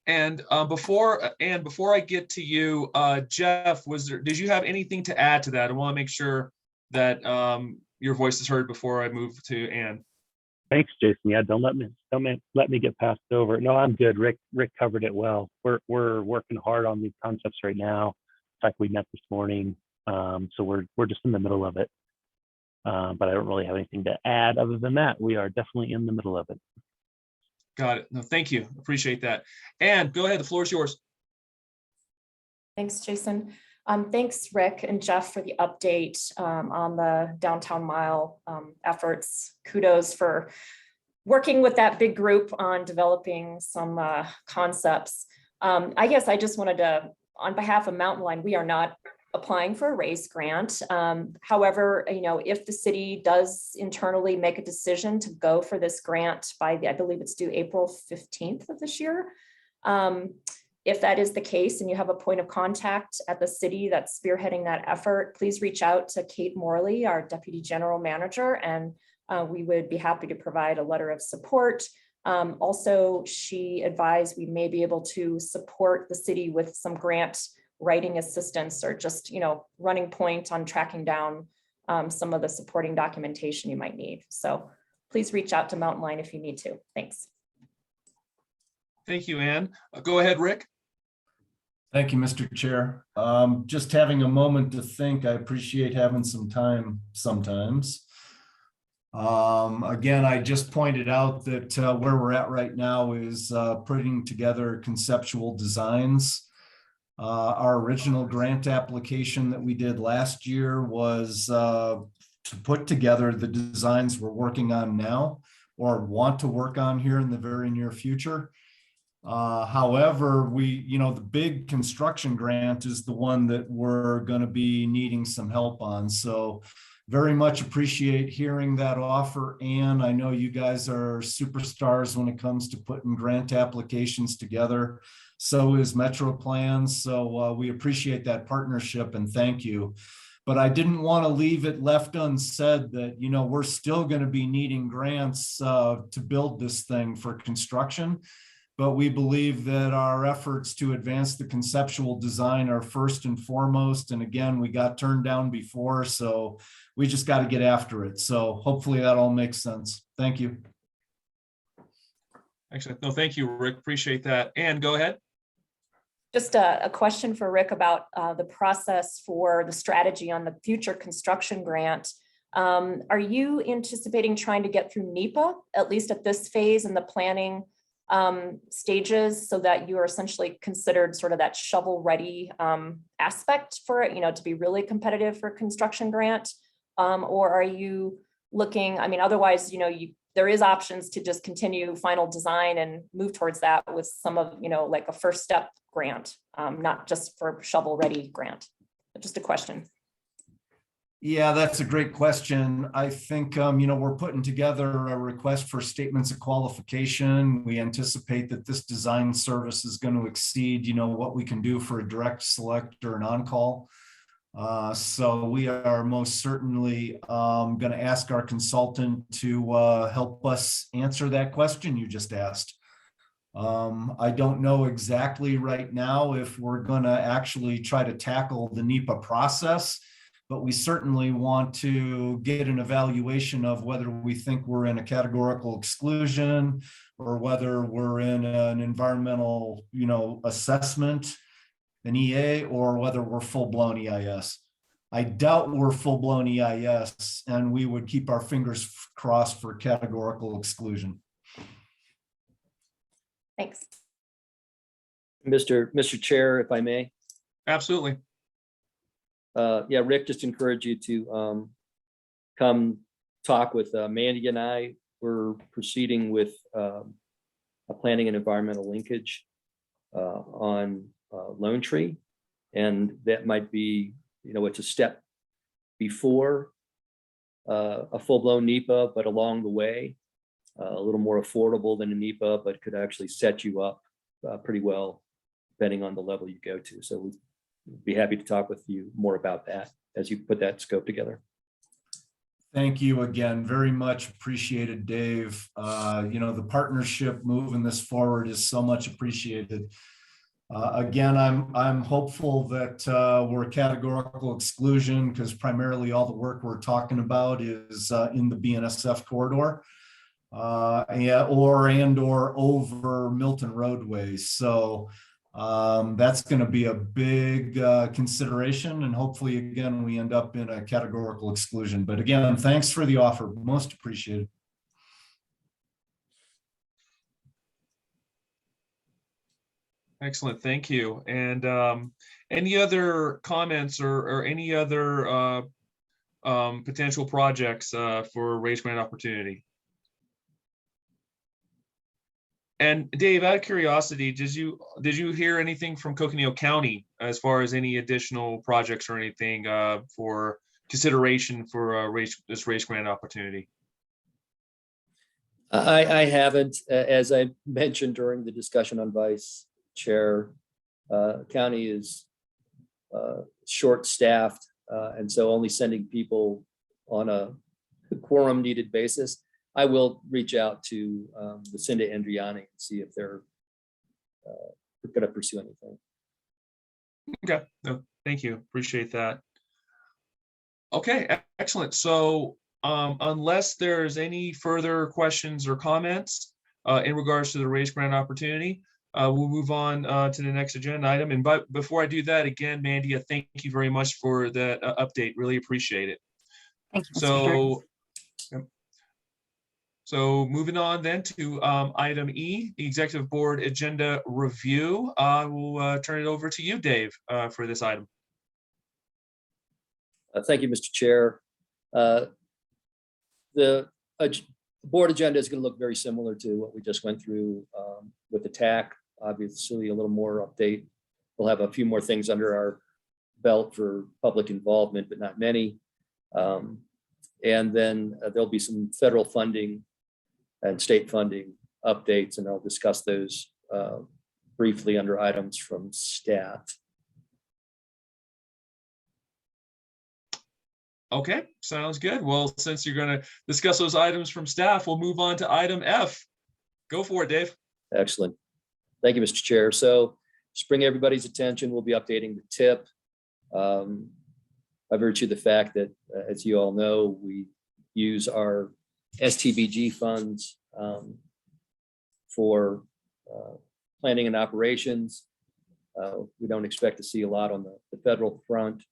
And before I get to you, Jeff, did you have anything to add to that? I want to make sure that your voice is heard before I move to Ann. Thanks, Jason. Yeah, don't let me get passed over. No, I'm good. Rick covered it well. We're working hard on these concepts right now. In fact, we met this morning, so we're just in the middle of it. But I don't really have anything to add other than that. We are definitely in the middle of it. Got it. No, thank you. Appreciate that. And go ahead. The floor is yours. Thanks, Jason. Thanks, Rick and Jeff, for the update on the downtown mile efforts. Kudos for working with that big group on developing some concepts. I guess I just wanted to, on behalf of Mountain Line, we are not applying for a RAISE grant. However, if the city does internally make a decision to go for this grant by I believe it's due April 15th of this year. If that is the case and you have a point of contact at the city that's spearheading that effort, please reach out to Kate Morley, our Deputy General Manager, and we would be happy to provide a letter of support. Also, she advised we may be able to support the city with some grant writing assistance or just, running point on tracking down some of the supporting documentation you might need. So please reach out to Mountain Line if you need to. Thanks. Thank you, Ann. Go ahead, Rick. Thank you, Mr. Chair. Just having a moment to think, I appreciate having some time sometimes. Again, I just pointed out that where we're at right now is putting together conceptual designs. Our original grant application that we did last year was to put together the designs we're working on now or want to work on here in the very near future. However, the big construction grant is the one that we're going to be needing some help on. So very much appreciate hearing that offer. And I know you guys are superstars when it comes to putting grant applications together. So is MetroPlan. So we appreciate that partnership and thank you. But I didn't want to leave it left unsaid that, we're still going to be needing grants to build this thing for construction. But we believe that our efforts to advance the conceptual design are first and foremost. And again, we got turned down before, so we just got to get after it. So hopefully that all makes sense. Thank you. Excellent. No, thank you, Rick. Appreciate that. And go ahead. Just a question for Rick about the process for the strategy on the future construction grant. Are you anticipating trying to get through NEPA, at least at this phase in the planning stages, so that you are essentially considered sort of that shovel ready aspect for it, to be really competitive for a construction grant? Or are you looking, otherwise, there is options to just continue final design and move towards that with some of, like a first step grant, not just for shovel ready grant. Just a question. Yeah, that's a great question. I think, we're putting together a request for statements of qualification. We anticipate that this design service is going to exceed, what we can do for a direct select or an on-call. So we are most certainly going to ask our consultant to help us answer that question you just asked. I don't know exactly right now if we're going to actually try to tackle the NEPA process, but we certainly want to get an evaluation of whether we think we're in a categorical exclusion or whether we're in an environmental, assessment, an EA, or whether we're full-blown EIS. I doubt we're full-blown EIS, and we would keep our fingers crossed for categorical exclusion. Thanks. Mr. Chair, if I may. Absolutely. Yeah, Rick, just encourage you to come talk with Mandy and I. We're proceeding with a planning and environmental linkage on Lone Tree. And that might be, it's a step before a full-blown NEPA, but along the way, a little more affordable than a NEPA, but could actually set you up pretty well, depending on the level you go to. So we'd be happy to talk with you more about that as you put that scope together. Thank you again. Very much appreciated, Dave. The partnership moving this forward is so much appreciated. Again, I'm hopeful that we're a categorical exclusion because primarily all the work we're talking about is in the BNSF corridor. yeah, or over Milton roadways. So that's going to be a big consideration, and hopefully, again, we end up in a categorical exclusion. But again, thanks for the offer, most appreciated. Excellent, thank you. And any other comments or any other potential projects for raise grant opportunity? And Dave, out of curiosity, did you hear anything from Coconino County as far as any additional projects or anything for consideration for this raise grant opportunity? I haven't, as I mentioned during the discussion on Vice Chair, county is short-staffed, and so only sending people on a quorum needed basis. I will reach out to Lucinda Andriani and see if they're going to pursue anything. Okay, no, thank you, appreciate that. Okay, excellent. So unless there's any further questions or comments in regards to the raise grant opportunity, we'll move on to the next agenda item. And before I do that, again, Mandy, thank you very much for that update. Really appreciate it. Thank you, Mr. Chair. So moving on then to item E, the Executive Board Agenda Review. I will turn it over to you, Dave, for this item. Thank you, Mr. Chair. The board agenda is going to look very similar to what we just went through with the TAC. Obviously, a little more update. We'll have a few more things under our belt for public involvement, but not many. And then there'll be some federal funding and state funding updates, and I'll discuss those briefly under items from staff. Okay, sounds good. Well, since you're going to discuss those items from staff, we'll move on to item F. Go for it, Dave. Excellent. Thank you, Mr. Chair. So just bring everybody's attention. We'll be updating the tip by virtue of the fact that, as you all know, we use our STBG funds for planning and operations. We don't expect to see a lot on the federal front,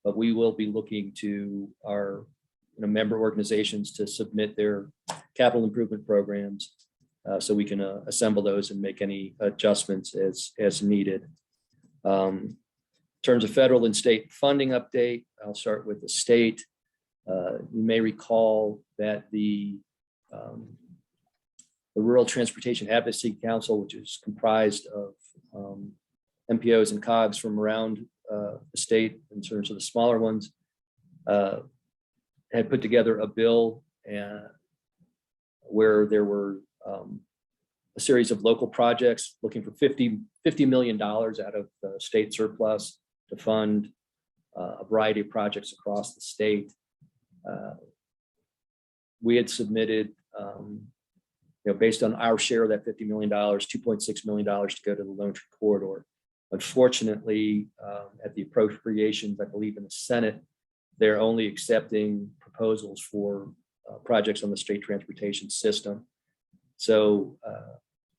but we will be looking to our member organizations to submit their capital improvement programs so we can assemble those and make any adjustments as needed. In terms of federal and state funding update, I'll start with the state. You may recall that the Rural Transportation Advocacy Council, which is comprised of MPOs and COGs from around the state in terms of the smaller ones, had put together a bill where there were a series of local projects looking for $50 million out of the state surplus to fund a variety of projects across the state. We had submitted, based on our share of that $50 million, $2.6 million to go to the Lone Tree Corridor. Unfortunately, at the appropriations, I believe in the Senate, they're only accepting proposals for projects on the state transportation system. So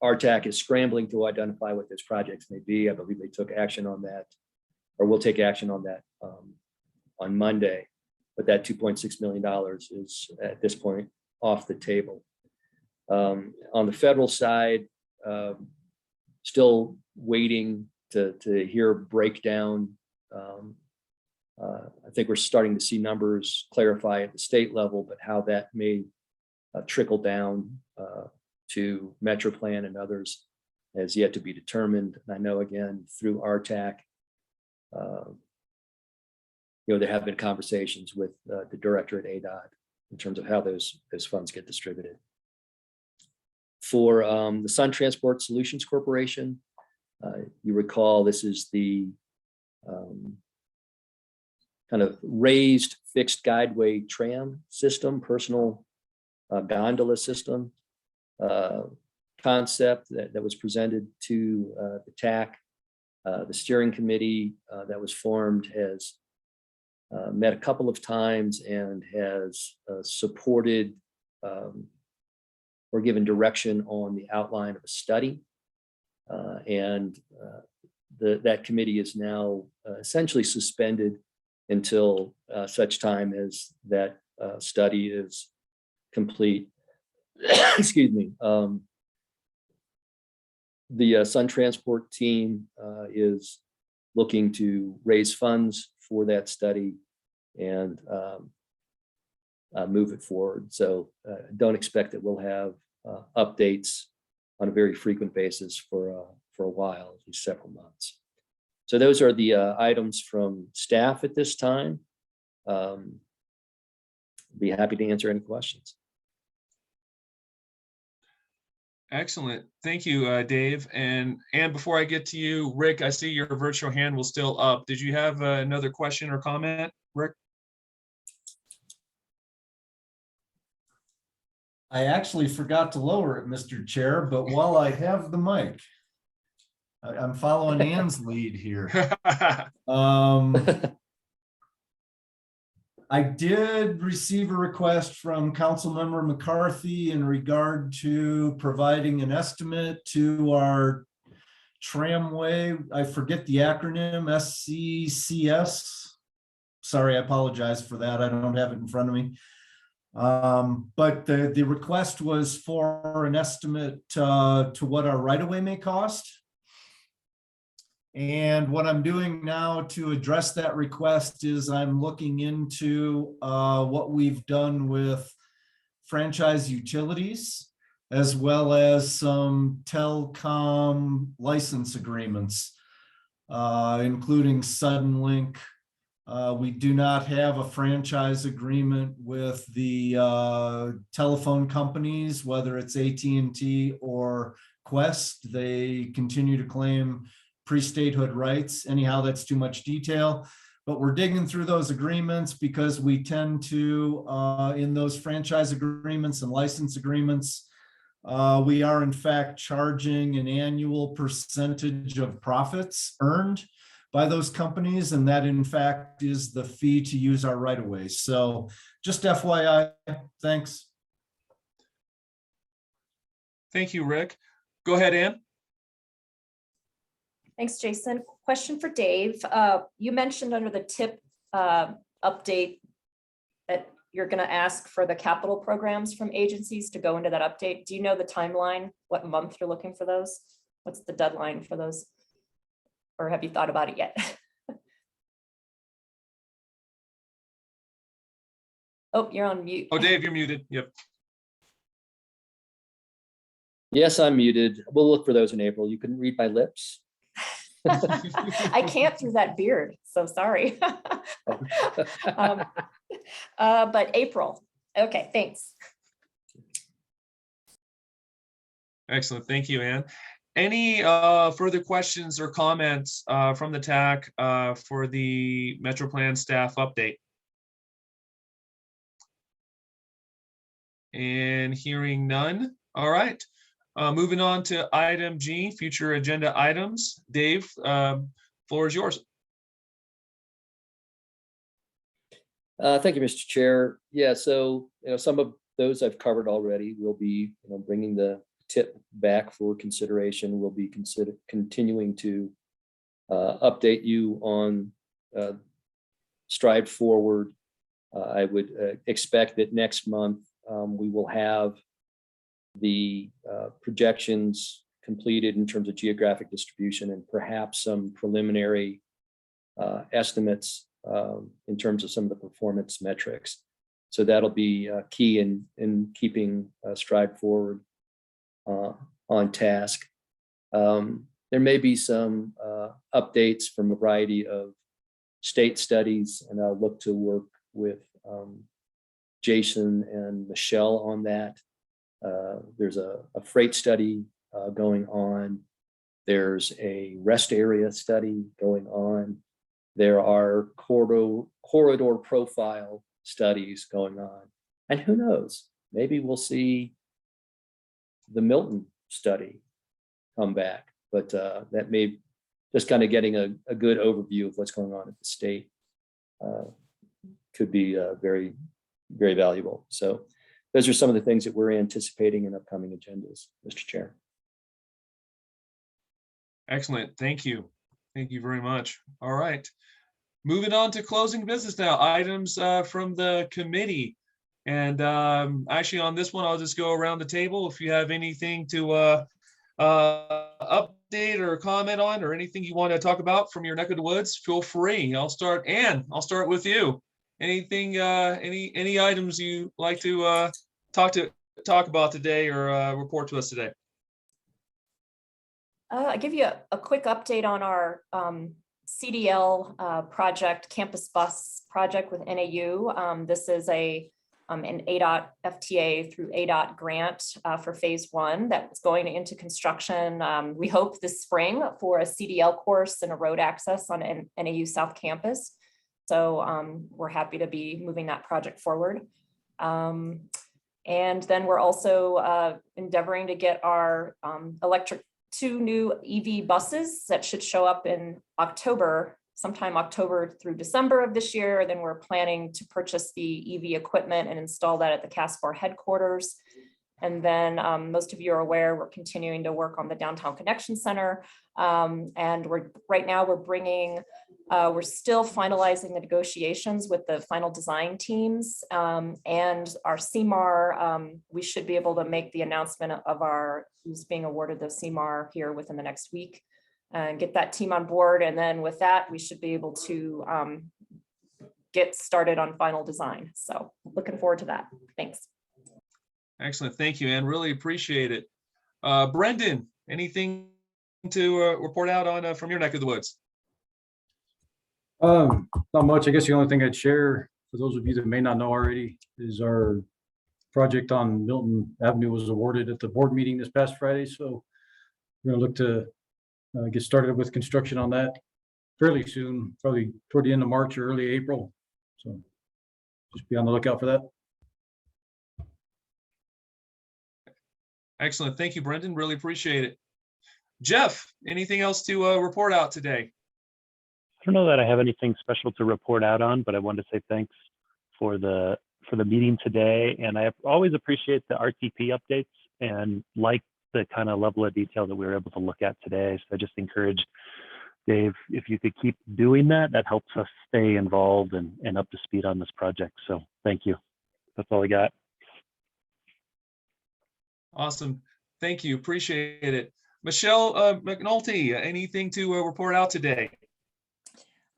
our TAC is scrambling to identify what those projects may be. I believe they took action on that, or will take action on that on Monday. But that $2.6 million is at this point off the table. On the federal side, still waiting to hear breakdown. I think we're starting to see numbers clarify at the state level, but how that may trickle down to MetroPlan and others has yet to be determined. And I know, again, through our TAC, there have been conversations with the director at ADOT in terms of how those funds get distributed. For the Sun Transport Solutions Corporation, you recall this is the kind of raised fixed guideway tram system, personal gondola system concept that was presented to the TAC. The steering committee that was formed has met a couple of times and has supported or or given direction on the outline of a study. That committee is now essentially suspended until such time as that study is complete. Excuse me. The Sun Transport team is looking to raise funds for that study and move it forward. So don't expect that we'll have updates on a very frequent basis for a while, at least several months. So those are the items from staff at this time. Be happy to answer any questions. Excellent. Thank you, Dave. And before I get to you, Rick, I see your virtual hand was still up. Did you have another question or comment, Rick? I actually forgot to lower it, Mr. Chair, but while I have the mic, I'm following Ann's lead here. I did receive a request from Councilmember McCarthy in regard to providing an estimate to our tramway. I forget the acronym, SCCS. Sorry, I apologize for that. I don't have it in front of me. But the request was for an estimate to what our right-of-way may cost. And what I'm doing now to address that request is I'm looking into what we've done with franchise utilities, as well as some telecom license agreements, including Suddenlink. We do not have a franchise agreement with the telephone companies, whether it's AT&T or Quest. They continue to claim pre-statehood rights. Anyhow, that's too much detail, but we're digging through those agreements because we tend to, in those franchise agreements and license agreements, we are in fact charging an annual percentage of profits earned by those companies, and that in fact is the fee to use our right-of-way. So just FYI, thanks. Thank you, Rick. Go ahead, Ann. Thanks, Jason. Question for Dave. You mentioned under the tip update that you're going to ask for the capital programs from agencies to go into that update. Do you know the timeline? What month you're looking for those? What's the deadline for those? Or have you thought about it yet? Oh, you're on mute. Oh, Dave, you're muted. Yep. Yes, I'm muted. We'll look for those in April. You can read my lips. I can't through that beard, so sorry. But April. Okay, thanks. Excellent. Thank you, Ann. Any further questions or comments from the TAC for the MetroPlan staff update? And hearing none. All right. Moving on to item G, future agenda items. Dave, floor is yours. Thank you, Mr. Chair. Yeah, so some of those I've covered already. We'll be bringing the tip back for consideration. We'll be continuing to update you on Stride Forward. I would expect that next month we will have the projections completed in terms of geographic distribution and perhaps some preliminary estimates in terms of some of the performance metrics. So that'll be key in keeping Stride Forward on task. There may be some updates from a variety of state studies, and I'll look to work with Jason and Michelle on that. There's a freight study going on. There's a rest area study going on. There are corridor profile studies going on. And who knows, maybe we'll see the Milton study come back, but that may just kind of getting a good overview of what's going on at the state could be very, very valuable. So those are some of the things that we're anticipating in upcoming agendas, Mr. Chair. Excellent. Thank you. Thank you very much. All right. Moving on to closing business now, items from the committee. And actually on this one, I'll just go around the table. If you have anything to update or comment on, or anything you want to talk about from your neck of the woods, feel free. I'll start with you. Anything, any items you like to talk about today or report to us today? I'll give you a quick update on our CDL project, campus bus project with NAU. This is an ADOT FTA through ADOT grant for phase 1 that's going into construction. We hope this spring for a CDL course and a road access on NAU South Campus. So we're happy to be moving that project forward. And then we're also endeavoring to get our two new EV buses that should show up in October, sometime October through December of this year. Then we're planning to purchase the EV equipment and install that at the CASPAR headquarters. And then most of you are aware, we're continuing to work on the Downtown Connection Center. And right now we're still finalizing the negotiations with the final design teams and our CMAR. We should be able to make the announcement of who's being awarded the CMAR here within the next week and get that team on board. And then with that, we should be able to get started on final design. So looking forward to that. Thanks. Excellent. Thank you, Ann. Really appreciate it. Brendan, anything to report out on from your neck of the woods? Not much. I guess the only thing I'd share for those of you that may not know already is our project on Milton Avenue was awarded at the board meeting this past Friday. So we're going to look to get started with construction on that fairly soon, probably toward the end of March or early April. So just be on the lookout for that. Excellent. Thank you, Brendan. Really appreciate it. Jeff, anything else to report out today? I don't know that I have anything special to report out on, but I wanted to say thanks for the meeting today. And I always appreciate the RTP updates and like the kind of level of detail that we were able to look at today. So I just encourage Dave, if you could keep doing that, that helps us stay involved and up to speed on this project. So thank you. That's all I got. Awesome. Thank you. Appreciate it. Michelle McNulty, anything to report out today?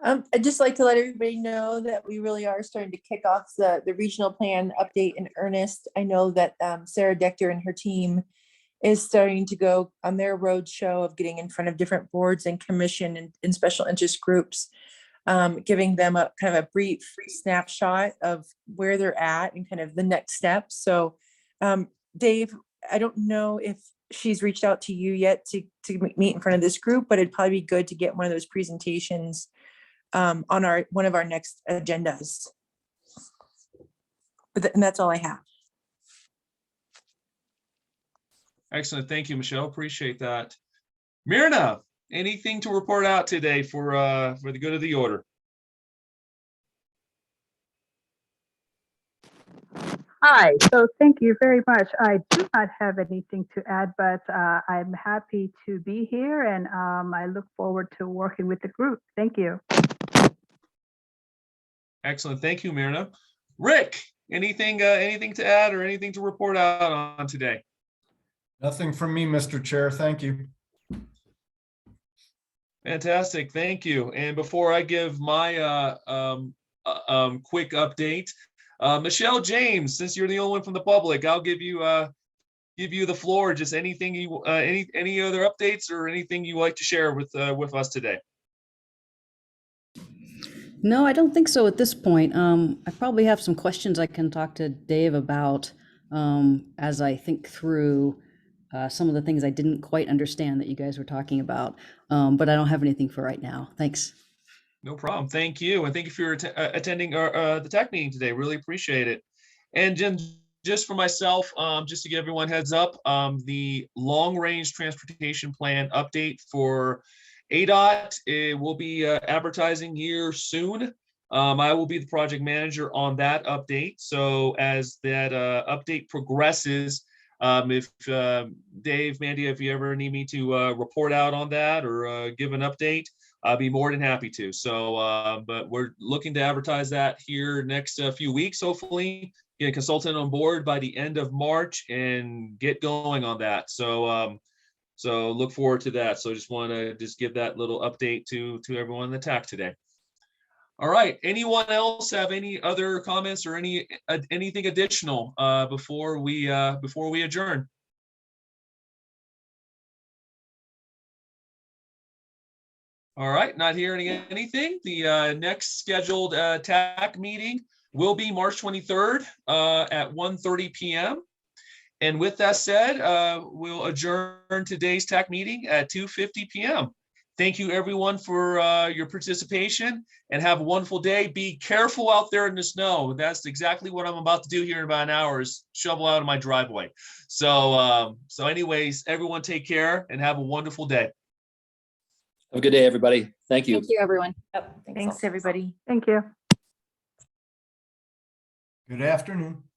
I'd just like to let everybody know that we really are starting to kick off the regional plan update in earnest. I know that Sarah Dector and her team is starting to go on their road show of getting in front of different boards and commission and special interest groups, giving them a kind of a brief snapshot of where they're at and kind of the next steps. So Dave, I don't know if she's reached out to you yet to meet in front of this group, but it'd probably be good to get one of those presentations on one of our next agendas. And that's all I have. Excellent. Thank you, Michelle. Appreciate that. Myrna, anything to report out today for the good of the order? Hi, so thank you very much. I do not have anything to add, but I'm happy to be here and I look forward to working with the group. Thank you. Excellent. Thank you, Myrna. Rick, anything to add or anything to report out on today? Nothing from me, Mr. Chair. Thank you. Fantastic. Thank you. And before I give my quick update, Michelle James, since you're the only one from the public, I'll give you the floor. Just anything any other updates or anything you like to share with us today. No, I don't think so at this point. I probably have some questions I can talk to Dave about as I think through some of the things I didn't quite understand that you guys were talking about, but I don't have anything for right now. Thanks. No problem. Thank you. And thank you for attending the TAC meeting today. Really appreciate it. And just for myself, just to give everyone heads up, the long range transportation plan update for ADOT, it will be advertising here soon. I will be the project manager on that update. So as that update progresses, if Dave, Mandy, if you ever need me to report out on that or give an update, I'll be more than happy to. So, but we're looking to advertise that here next few weeks, hopefully. Get a consultant on board by the end of March and get going on that. So, so look forward to that. So I just want to just give that little update to everyone in the TAC today. All right. Anyone else have any other comments or anything additional before we adjourn? All right. Not hearing anything. The next scheduled TAC meeting will be March 23rd at 1:30 p.m. And with that said, we'll adjourn today's TAC meeting at 2:50 p.m. Thank you, everyone, for your participation, and have a wonderful day. Be careful out there in the snow. That's exactly what I'm about to do here in about an hour, is shovel out of my driveway. So, anyways, everyone take care and have a wonderful day. Have a good day, everybody. Thank you. Thank you, everyone. Yep, Thanks, all. everybody. Thank you. Good afternoon.